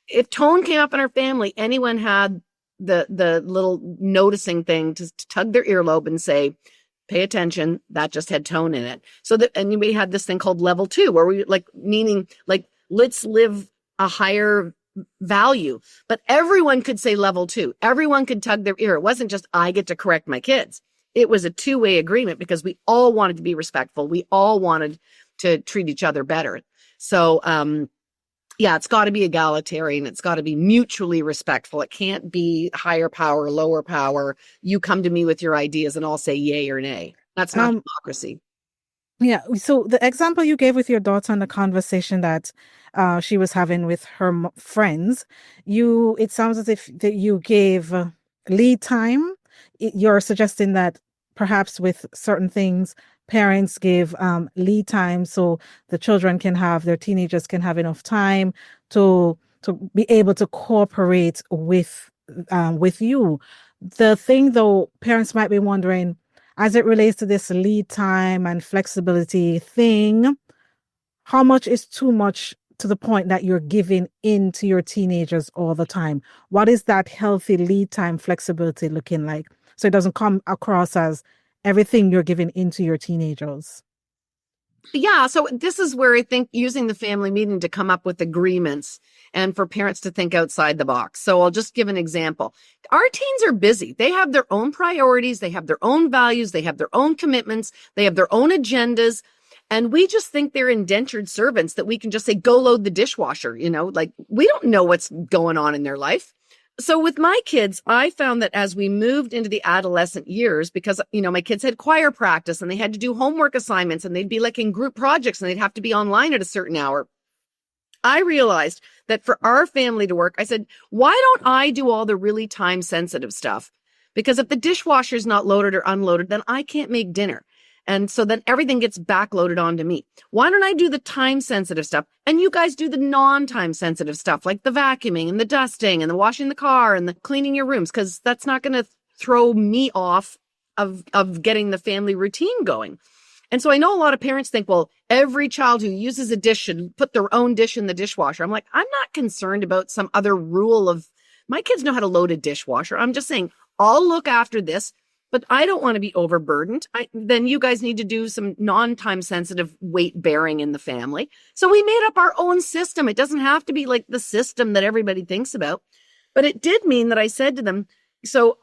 If tone came up in our family, anyone had the little noticing thing to tug their earlobe and say, pay attention, that just had tone in it. And we had this thing called level 2, where we meaning let's live a higher value. But everyone could say level 2. Everyone could tug their ear. It wasn't just I get to correct my kids. It was a two-way agreement, because we all wanted to be respectful. We all wanted to treat each other better. So, it's got to be egalitarian. It's got to be mutually respectful. It can't be higher power, lower power. You come to me with your ideas and I'll say yay or nay. That's not democracy. Yeah. So the example you gave with your daughter and the conversation that she was having with her friends, it sounds as if that you gave lead time. You're suggesting that perhaps with certain things, parents give lead time so the teenagers can have enough time to be able to cooperate with you. The thing, though, parents might be wondering, as it relates to this lead time and flexibility thing, how much is too much to the point that you're giving in to your teenagers all the time? What is that healthy lead time flexibility looking like, so it doesn't come across as everything you're giving into your teenagers? Yeah. So this is where I think using the family meeting to come up with agreements and for parents to think outside the box. So I'll just give an example. Our teens are busy. They have their own priorities. They have their own values. They have their own commitments. They have their own agendas. And we just think they're indentured servants that we can just say, go load the dishwasher. We don't know what's going on in their life. So with my kids, I found that as we moved into the adolescent years, because, my kids had choir practice and they had to do homework assignments and they'd be like in group projects and they'd have to be online at a certain hour. I realized that for our family to work, I said, why don't I do all the really time sensitive stuff? Because if the dishwasher's not loaded or unloaded, then I can't make dinner. And so then everything gets backloaded onto me. Why don't I do the time sensitive stuff? And you guys do the non-time sensitive stuff, like the vacuuming and the dusting and the washing the car and the cleaning your rooms, because that's not going to throw me off of getting the family routine going. And so I know a lot of parents think, well, every child who uses a dish should put their own dish in the dishwasher. I'm like, I'm not concerned about some other rule of my kids know how to load a dishwasher. I'm just saying, I'll look after this, but I don't want to be overburdened. Then you guys need to do some non-time sensitive weight bearing in the family. So we made up our own system. It doesn't have to be like the system that everybody thinks about. But it did mean that I said to them, so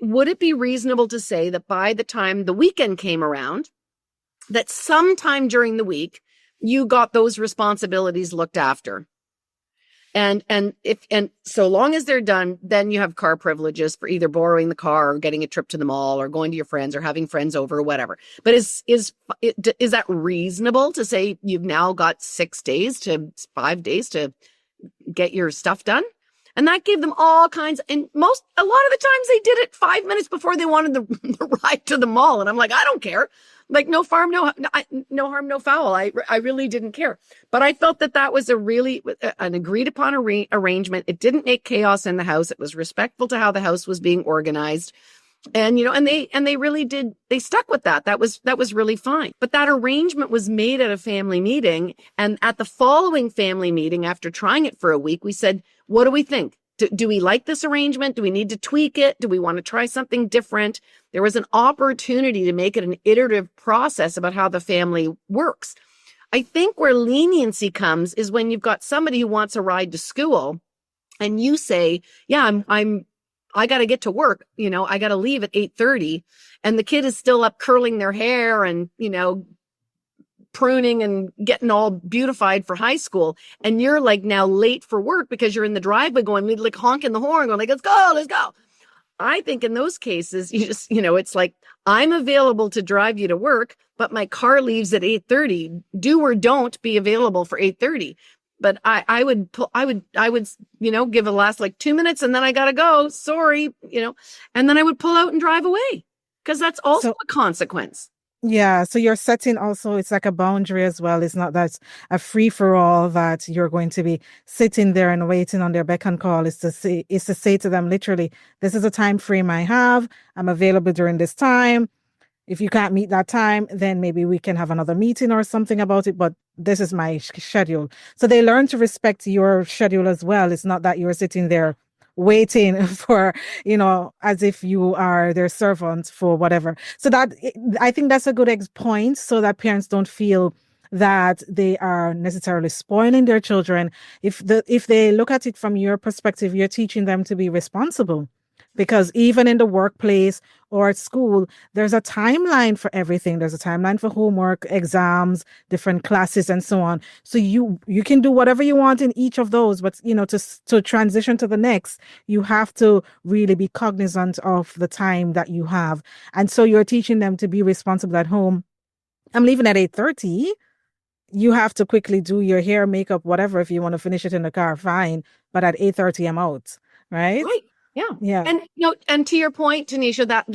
would it be reasonable to say that by the time the weekend came around, that sometime during the week, you got those responsibilities looked after? And so long as they're done, then you have car privileges for either borrowing the car or getting a trip to the mall or going to your friends or having friends over or whatever. But is that reasonable to say you've now got 5 days to get your stuff done? And that gave them all kinds, and a lot of the times they did it 5 minutes before they wanted the ride to the mall. And I'm like, I don't care. Like no harm, no foul. I really didn't care. But I felt that was an agreed upon arrangement. It didn't make chaos in the house. It was respectful to how the house was being organized. And, they really did, they stuck with that. That was really fine. But that arrangement was made at a family meeting. And at the following family meeting, after trying it for a week, we said, what do we think? Do we like this arrangement? Do we need to tweak it? Do we want to try something different? There was an opportunity to make it an iterative process about how the family works. I think where leniency comes is when you've got somebody who wants a ride to school and you say, yeah, I got to get to work. I got to leave at 8:30 and the kid is still up curling their hair and, pruning and getting all beautified for high school. And you're like now late for work because you're in the driveway going, like honking the horn going like, let's go. I think in those cases, you just, it's like, I'm available to drive you to work, but my car leaves at 8:30. Do or don't be available for 8:30. But I would, give a last like 2 minutes and then I got to go. Sorry, and then I would pull out and drive away because that's also a consequence. Yeah. So you're setting also, it's like a boundary as well. It's not that a free for all that you're going to be sitting there and waiting on their beck and call. Is to say to them, literally, this is a time frame I have. I'm available during this time. If you can't meet that time, then maybe we can have another meeting or something about it. But this is my schedule. So they learn to respect your schedule as well. It's not that you're sitting there waiting for, as if you are their servant for whatever. So I think that's a good point so that parents don't feel that they are necessarily spoiling their children. If they look at it from your perspective, you're teaching them to be responsible. Because even in the workplace or at school, there's a timeline for everything. There's a timeline for homework, exams, different classes, and so on. So you can do whatever you want in each of those, but to transition to the next, you have to really be cognizant of the time that you have. And so you're teaching them to be responsible at home. I'm leaving at 8:30. You have to quickly do your hair, makeup, whatever. If you want to finish it in the car, fine. But at 8:30, I'm out. Right? Yeah. And and to your point, Taniesha, that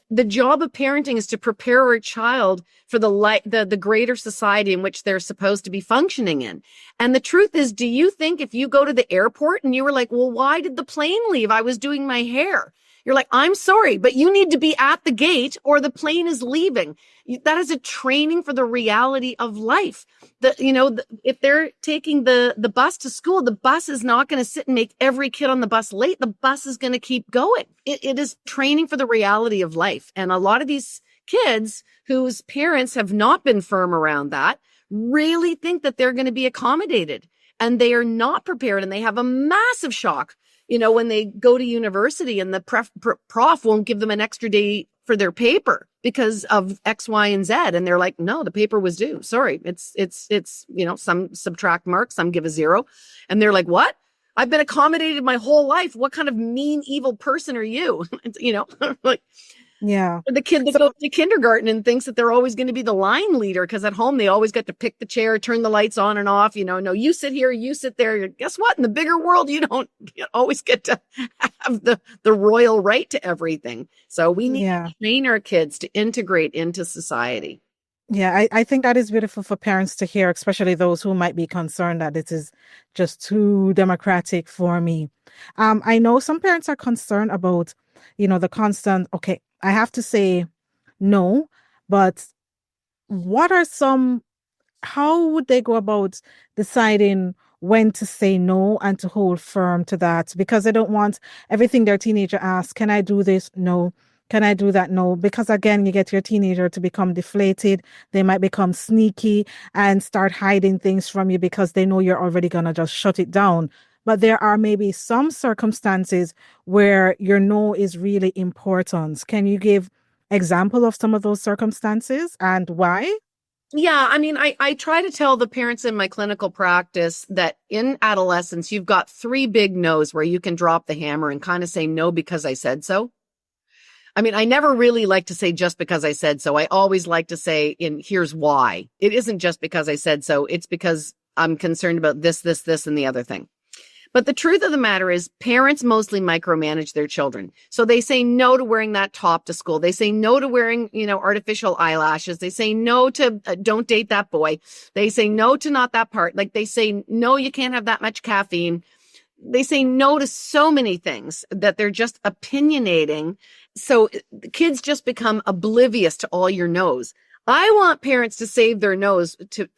the job of parenting is to prepare a child for the greater society in which they're supposed to be functioning in. And the truth is, do you think if you go to the airport and you were like, well, why did the plane leave? I was doing my hair. You're like, I'm sorry, but you need to be at the gate or the plane is leaving. That is a training for the reality of life. If they're taking the bus to school, the bus is not going to sit and make every kid on the bus late. The bus is going to keep going. It is training for the reality of life. And a lot of these kids whose parents have not been firm around that really think that they're going to be accommodated, and they are not prepared, and they have a massive shock when they go to university and the prof won't give them an extra day for their paper because of X, Y, and Z. And they're like, no, the paper was due. Sorry. It's some subtract marks, some give a 0. And they're like, what? I've been accommodated my whole life. What kind of mean, evil person are you? Like, yeah. The kid that goes to kindergarten and thinks that they're always going to be the line leader because at home they always get to pick the chair, turn the lights on and off. No, you sit here, you sit there. Guess what? In the bigger world, you don't always get to have the royal right to everything. So we need to train our kids to integrate into society. Yeah, I think that is beautiful for parents to hear, especially those who might be concerned that it is just too democratic for me. I know some parents are concerned about, the constant, okay, I have to say no, but what are some, how would they go about deciding when to say no and to hold firm to that? Because they don't want everything their teenager asks, can I do this? No. Can I do that? No. Because again, you get your teenager to become deflated. They might become sneaky and start hiding things from you because they know you're already going to just shut it down. But there are maybe some circumstances where your no is really important. Can you give example of some of those circumstances and why? Yeah, I mean, I try to tell the parents in my clinical practice that in adolescence, you've got three big no's where you can drop the hammer and kind of say no because I said so. I mean, I never really like to say just because I said so. I always like to say, here's why. It isn't just because I said so. It's because I'm concerned about this, and the other thing. But the truth of the matter is parents mostly micromanage their children. So they say no to wearing that top to school. They say no to wearing, artificial eyelashes. They say no to don't date that boy. They say no to not that part. Like they say, no, you can't have that much caffeine. They say no to so many things that they're just opinionating. So kids just become oblivious to all your no's. I want parents to save their no's.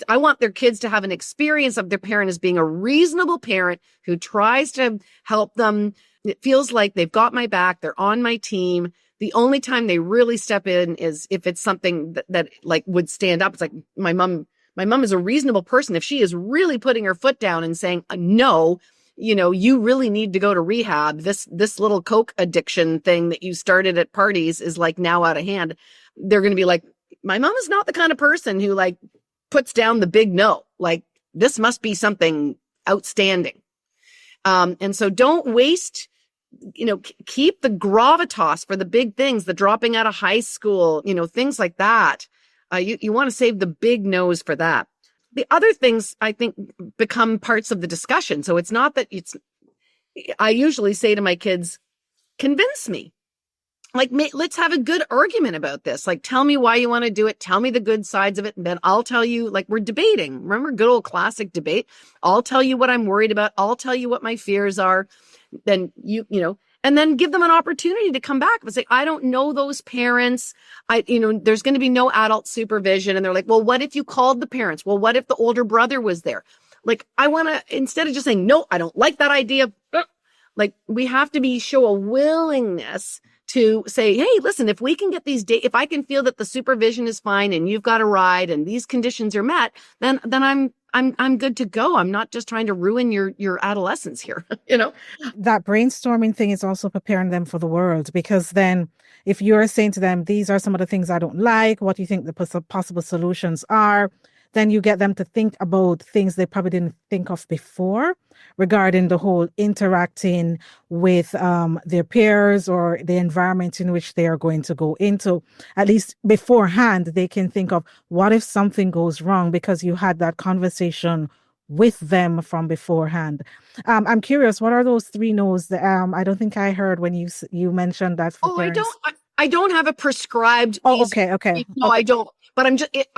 I want their kids to have an experience of their parent as being a reasonable parent who tries to help them. It feels like they've got my back. They're on my team. The only time they really step in is if it's something that like would stand up. It's like my mom is a reasonable person. If she is really putting her foot down and saying, no, you really need to go to rehab. This little Coke addiction thing that you started at parties is like now out of hand. They're going to be like, my mom is not the kind of person who like puts down the big no. Like this must be something outstanding. And so don't waste, keep the gravitas for the big things, the dropping out of high school, things like that. You want to save the big no's for that. The other things I think become parts of the discussion. So it's not that I usually say to my kids, convince me. Like, let's have a good argument about this. Like, tell me why you want to do it. Tell me the good sides of it. And then I'll tell you, like, we're debating. Remember good old classic debate? I'll tell you what I'm worried about. I'll tell you what my fears are. Then and then give them an opportunity to come back and say, I don't know those parents. There's going to be no adult supervision. And they're like, well, what if you called the parents? Well, what if the older brother was there? Like, I want to, instead of just saying, no, I don't like that idea. Like, we have to show a willingness to say, hey, listen, if we can get if I can feel that the supervision is fine and you've got a ride and these conditions are met, then I'm good to go. I'm not just trying to ruin your adolescence here, That brainstorming thing is also preparing them for the world, because then if you're saying to them, these are some of the things I don't like, what do you think the possible solutions are? Then you get them to think about things they probably didn't think of before regarding the whole interacting with their peers or the environment in which they are going to go into. At least beforehand, they can think of what if something goes wrong, because you had that conversation with them from beforehand. I'm curious, what are those three no's that I don't think I heard when you mentioned that for parents? I don't have a prescribed. Oh, okay. No, okay. I don't. But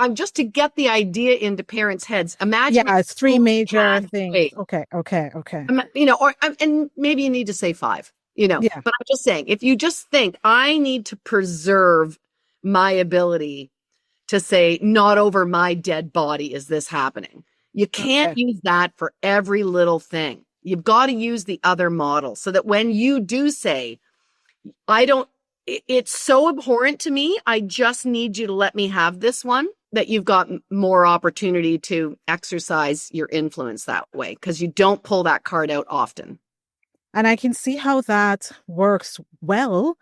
I'm just to get the idea into parents' heads. Imagine. Yeah, it's three major things. Okay. And maybe you need to say five. Yeah. But I'm just saying, if you just think I need to preserve my ability to say, not over my dead body is this happening. You can't use that for every little thing. You've got to use the other model so that when you do say, it's so abhorrent to me, I just need you to let me have this one, that you've got more opportunity to exercise your influence that way, because you don't pull that card out often. And I can see how that works well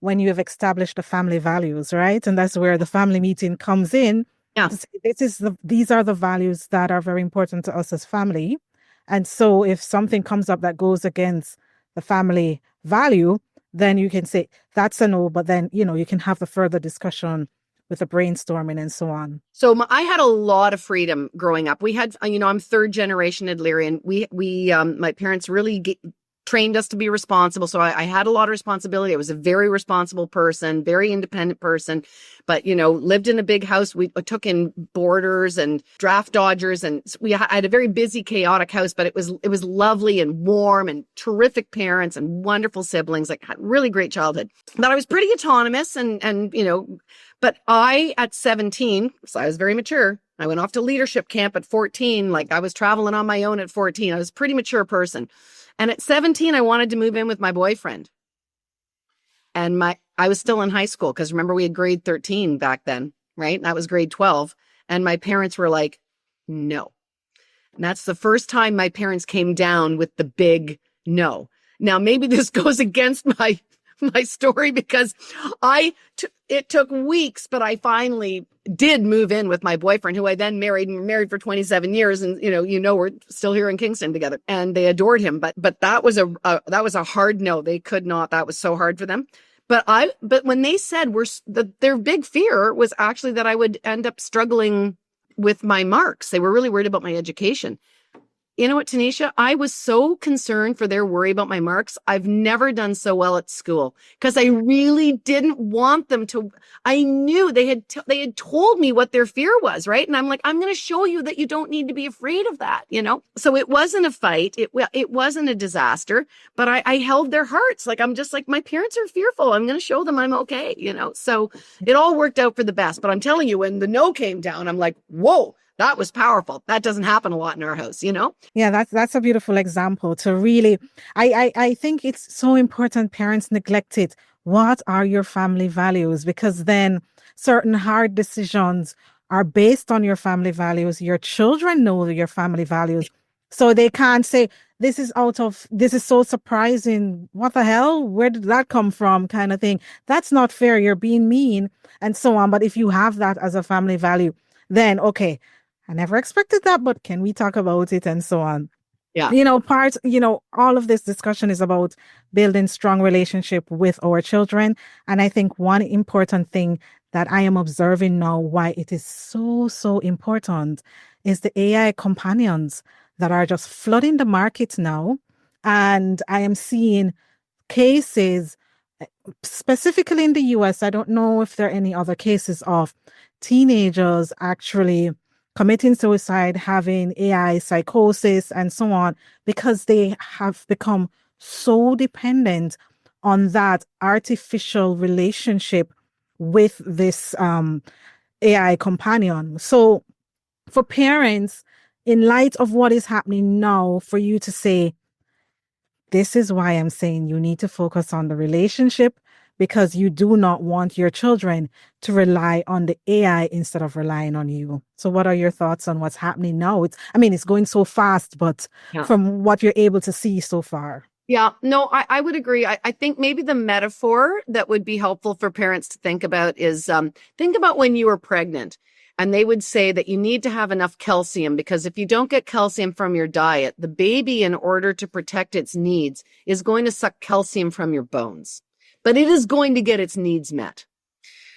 when you have established the family values, right? And that's where the family meeting comes in. Yeah. These are the values that are very important to us as family. And so if something comes up that goes against the family value, then you can say that's a no, but then, you can have the further discussion with the brainstorming and so on. So I had a lot of freedom growing up. We had, I'm third generation Adlerian. My parents really trained us to be responsible. So I had a lot of responsibility. I was a very responsible person, very independent person, but, lived in a big house. We took in boarders and draft dodgers, and I had a very busy, chaotic house, but it was lovely and warm and terrific parents and wonderful siblings, like had really great childhood. But I was pretty autonomous but at 17, so I was very mature. I went off to leadership camp at 14. Like I was traveling on my own at 14. I was a pretty mature person. And at 17, I wanted to move in with my boyfriend. And I was still in high school because remember we had grade 13 back then, right? And that was grade 12. And my parents were like, no. And that's the first time my parents came down with the big no. Now, maybe this goes against my story because it took weeks, but I finally did move in with my boyfriend, who I then married, and married for 27 years. And, we're still here in Kingston together, and they adored him. But that was a hard no. They could not. That was so hard for them. But when they said their big fear was actually that I would end up struggling with my marks. They were really worried about my education. You know what, Taniesha? I was so concerned for their worry about my marks. I've never done so well at school because I really didn't want them to. I knew they had told me what their fear was, right? And I'm like, I'm going to show you that you don't need to be afraid of that, So it wasn't a fight. It wasn't a disaster, but I held their hearts. Like, I'm just like, my parents are fearful. I'm going to show them I'm okay, So it all worked out for the best. But I'm telling you, when the no came down, I'm like, whoa. That was powerful. That doesn't happen a lot in our house, Yeah, that's a beautiful example to really, I think it's so important parents neglect it. What are your family values? Because then certain hard decisions are based on your family values. Your children know your family values. So they can't say, this is so surprising. What the hell? Where did that come from? Kind of thing. That's not fair. You're being mean and so on. But if you have that as a family value, then okay. I never expected that, but can we talk about it and so on? Yeah. All of this discussion is about building strong relationship with our children. And I think one important thing that I am observing now, why it is so, so important, is the AI companions that are just flooding the market now. And I am seeing cases, specifically in the US, I don't know if there are any other cases of teenagers actually committing suicide, having AI psychosis, and so on, because they have become so dependent on that artificial relationship with this AI companion. So for parents, in light of what is happening now, for you to say, this is why I'm saying you need to focus on the relationship, because you do not want your children to rely on the AI instead of relying on you. So what are your thoughts on what's happening now? It's going so fast, but from what you're able to see so far. Yeah, no, I would agree. I think maybe the metaphor that would be helpful for parents to think about is, think about when you were pregnant. And they would say that you need to have enough calcium, because if you don't get calcium from your diet, the baby, in order to protect its needs, is going to suck calcium from your bones. But it is going to get its needs met.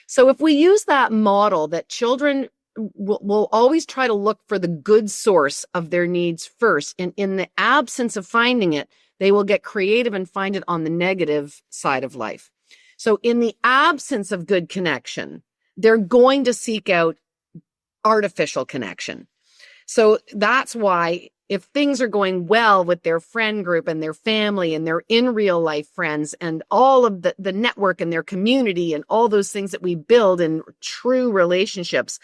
So if we use that model, that children will always try to look for the good source of their needs first, and in the absence of finding it, they will get creative and find it on the negative side of life. So in the absence of good connection, they're going to seek out artificial connection. So that's why, if things are going well with their friend group and their family and their in real life friends and all of the network and their community and all those things that we build in true relationships,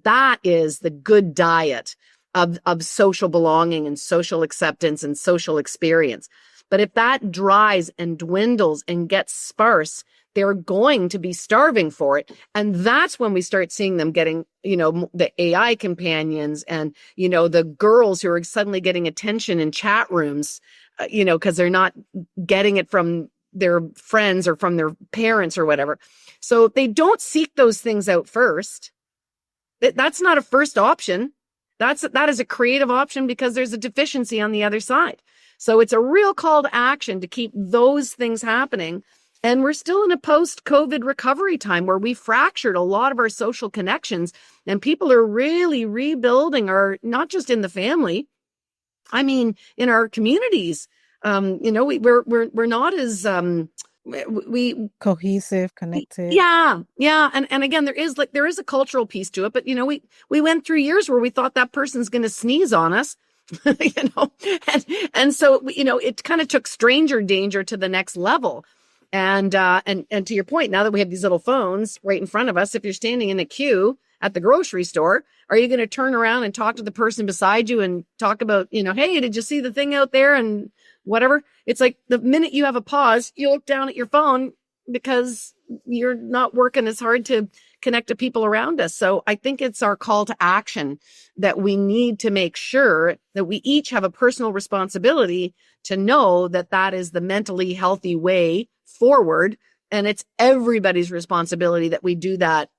that is the good diet of social belonging and social acceptance and social experience. But if that dries and dwindles and gets sparse, they're going to be starving for it. And that's when we start seeing them getting, the AI companions and, the girls who are suddenly getting attention in chat rooms, because they're not getting it from their friends or from their parents or whatever. So they don't seek those things out first. That's not a first option. That is a creative option because there's a deficiency on the other side. So it's a real call to action to keep those things happening. And we're still in a post-COVID recovery time where we fractured a lot of our social connections, and people are really rebuilding not just in the family, in our communities, We're not as we Cohesive, connected. yeah. And again, there is a cultural piece to it, but we went through years where we thought that person's going to sneeze on us, and so it kind of took stranger danger to the next level. And to your point, now that we have these little phones right in front of us, if you're standing in a queue at the grocery store, are you going to turn around and talk to the person beside you and talk about, hey, did you see the thing out there and whatever? It's like the minute you have a pause, you look down at your phone because you're not working as hard to connect to people around us. So I think it's our call to action that we need to make sure that we each have a personal responsibility to know that that is the mentally healthy way forward. And it's everybody's responsibility that we do that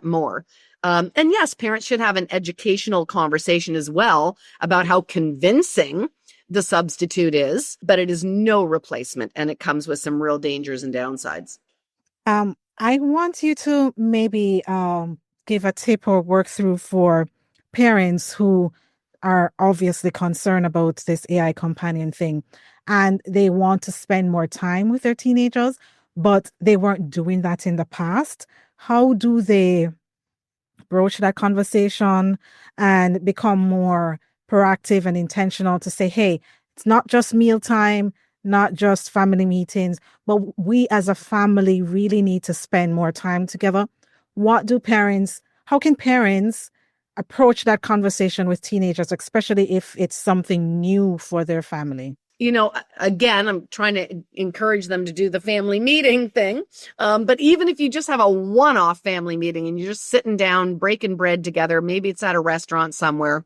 more. And yes, parents should have an educational conversation as well about how convincing the substitute is, but it is no replacement, and it comes with some real dangers and downsides. I want you to maybe give a tip or work through for parents who are obviously concerned about this AI companion thing, and they want to spend more time with their teenagers, but they weren't doing that in the past. How do they broach that conversation and become more proactive and intentional to say, hey, it's not just mealtime, not just family meetings, but we as a family really need to spend more time together? How can parents approach that conversation with teenagers, especially if it's something new for their family? Again, I'm trying to encourage them to do the family meeting thing. But even if you just have a one-off family meeting and you're just sitting down, breaking bread together, maybe it's at a restaurant somewhere,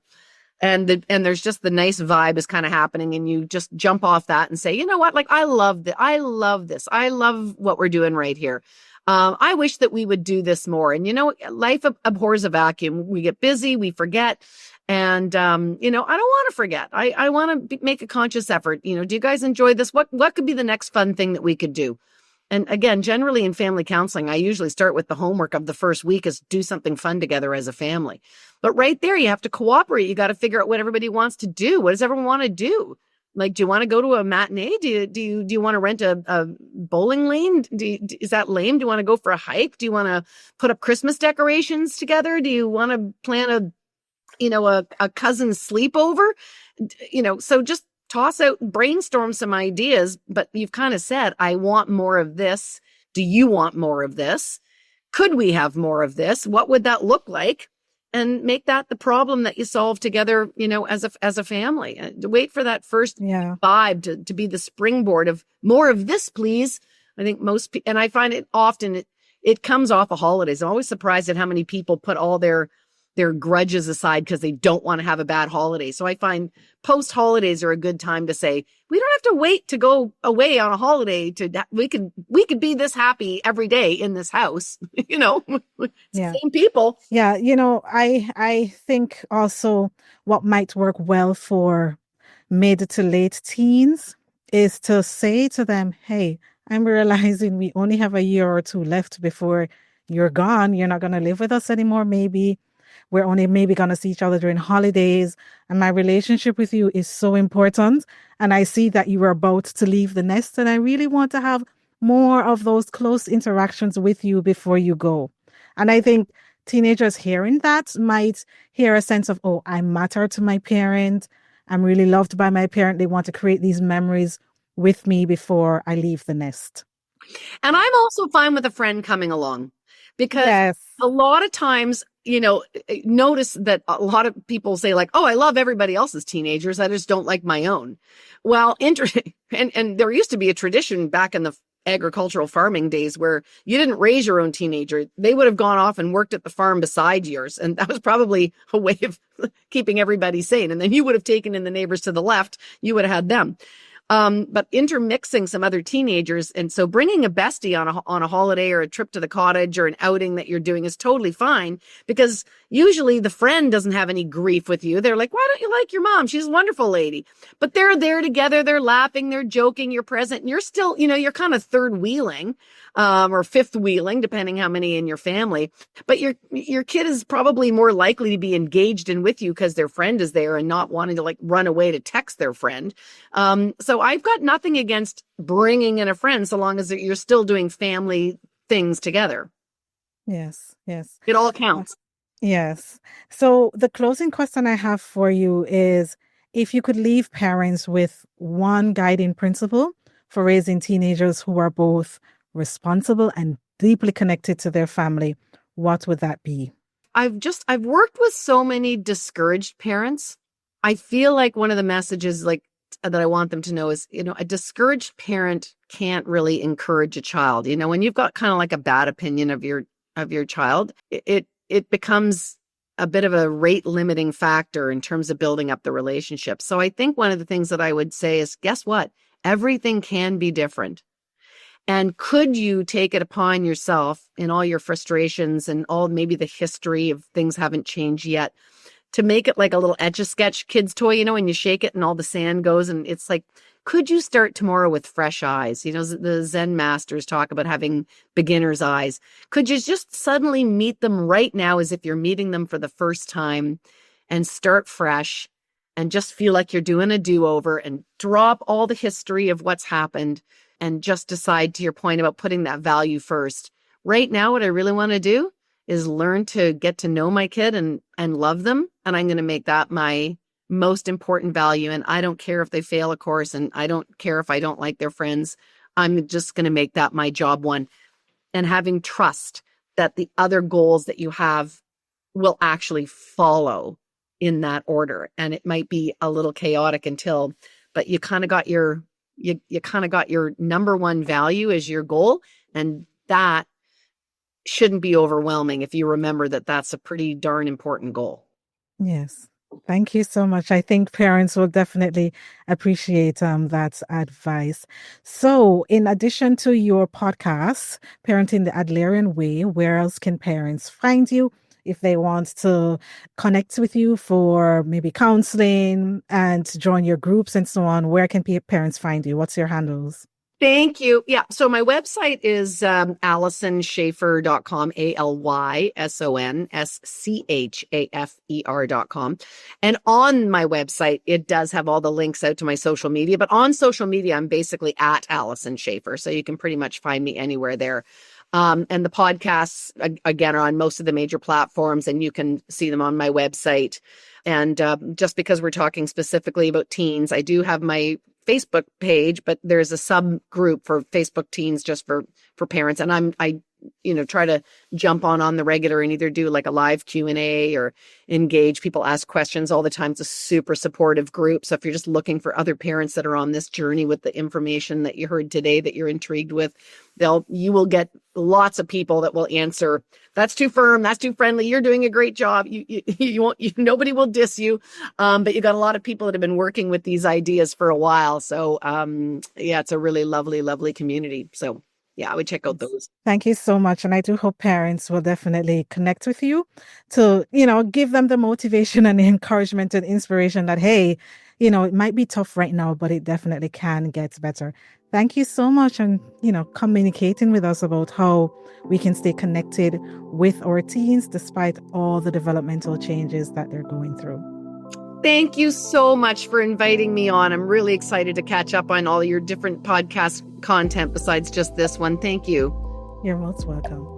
and there's just the nice vibe is kind of happening, and you just jump off that and say, you know what, like, I love this. I love what we're doing right here. I wish that we would do this more. And, life abhors a vacuum. We get busy, we forget. And, I don't want to forget. I want to make a conscious effort. Do you guys enjoy this? What could be the next fun thing that we could do? And again, generally in family counseling, I usually start with the homework of the first week is do something fun together as a family. But right there, you have to cooperate. You got to figure out what everybody wants to do. What does everyone want to do? Like, do you want to go to a matinee? Do you want to rent a bowling lane? Is that lame? Do you want to go for a hike? Do you want to put up Christmas decorations together? Do you want to plan a cousin's sleepover? So just toss out, brainstorm some ideas, but you've kind of said, I want more of this. Do you want more of this? Could we have more of this? What would that look like? And make that the problem that you solve together, as a family. Wait for that first vibe to be the springboard of more of this, please. I think and I find it often, it comes off of holidays. I'm always surprised at how many people put all their grudges aside because they don't want to have a bad holiday. So I find post holidays are a good time to say, we don't have to wait to go away on a holiday we could be this happy every day in this house, same people. Yeah. I think also what might work well for mid to late teens is to say to them, hey, I'm realizing we only have a year or two left before you're gone. You're not going to live with us anymore. Maybe we're only maybe going to see each other during holidays. And my relationship with you is so important. And I see that you are about to leave the nest. And I really want to have more of those close interactions with you before you go. And I think teenagers hearing that might hear a sense of, oh, I matter to my parent. I'm really loved by my parent. They want to create these memories with me before I leave the nest. And I'm also fine with a friend coming along because a lot of times, notice that a lot of people say like, oh, I love everybody else's teenagers. I just don't like my own. Well, and there used to be a tradition back in the agricultural farming days where you didn't raise your own teenager. They would have gone off and worked at the farm beside yours. And that was probably a way of keeping everybody sane. And then you would have taken in the neighbors to the left. You would have had them. But intermixing some other teenagers. And so bringing a bestie on a holiday or a trip to the cottage or an outing that you're doing is totally fine because usually the friend doesn't have any grief with you. They're like, why don't you like your mom? She's a wonderful lady. But they're there together. They're laughing. They're joking. You're present. And you're still, you're kind of third wheeling, or fifth wheeling, depending how many in your family. But your kid is probably more likely to be engaged in with you because their friend is there and not wanting to like run away to text their friend. So So I've got nothing against bringing in a friend so long as you're still doing family things together. Yes, yes. It all counts. Yes. So the closing question I have for you is if you could leave parents with one guiding principle for raising teenagers who are both responsible and deeply connected to their family, what would that be? I've worked with so many discouraged parents. I feel like one of the messages that I want them to know is, a discouraged parent can't really encourage a child. When you've got kind of like a bad opinion of your child, it becomes a bit of a rate limiting factor in terms of building up the relationship. So I think one of the things that I would say is, guess what? Everything can be different. And could you take it upon yourself in all your frustrations and all maybe the history of things haven't changed yet to make it like a little Etch-a-Sketch kid's toy, and you shake it and all the sand goes and it's like, could you start tomorrow with fresh eyes? The Zen masters talk about having beginner's eyes. Could you just suddenly meet them right now as if you're meeting them for the first time and start fresh and just feel like you're doing a do-over and drop all the history of what's happened and just decide, to your point about putting that value first. Right now, what I really want to do is learn to get to know my kid and love them. And I'm going to make that my most important value. And I don't care if they fail a course and I don't care if I don't like their friends. I'm just going to make that my job one. And having trust that the other goals that you have will actually follow in that order. And it might be a little chaotic but you kind of got your number one value as your goal. And that shouldn't be overwhelming if you remember that that's a pretty darn important goal. Yes. Thank you so much. I think parents will definitely appreciate that advice. So, in addition to your podcast, Parenting the Adlerian Way, where else can parents find you if they want to connect with you for maybe counseling and join your groups and so on? Where can parents find you? What's your handles? Thank you. Yeah. So my website is AlysonSchafer.com, AlysonSchafer.com. And on my website, it does have all the links out to my social media. But on social media, I'm basically at Alyson Schafer. So you can pretty much find me anywhere there. And the podcasts, again, are on most of the major platforms, and you can see them on my website. And just because we're talking specifically about teens, I do have my Facebook page, but there's a subgroup for Facebook teens just for parents. And I try to jump on the regular and either do like a live Q&A or engage. People ask questions all the time. It's a super supportive group. So if you're just looking for other parents that are on this journey with the information that you heard today that you're intrigued with, you will get lots of people that will answer, that's too firm, that's too friendly, you're doing a great job. You won't, nobody will diss you. But you got a lot of people that have been working with these ideas for a while. So it's a really lovely, lovely community. So yeah, I would check out those. Thank you so much. And I do hope parents will definitely connect with you to, give them the motivation and the encouragement and inspiration that, hey, it might be tough right now, but it definitely can get better. Thank you so much. And, communicating with us about how we can stay connected with our teens despite all the developmental changes that they're going through. Thank you so much for inviting me on. I'm really excited to catch up on all your different podcast content besides just this one. Thank you. You're most welcome.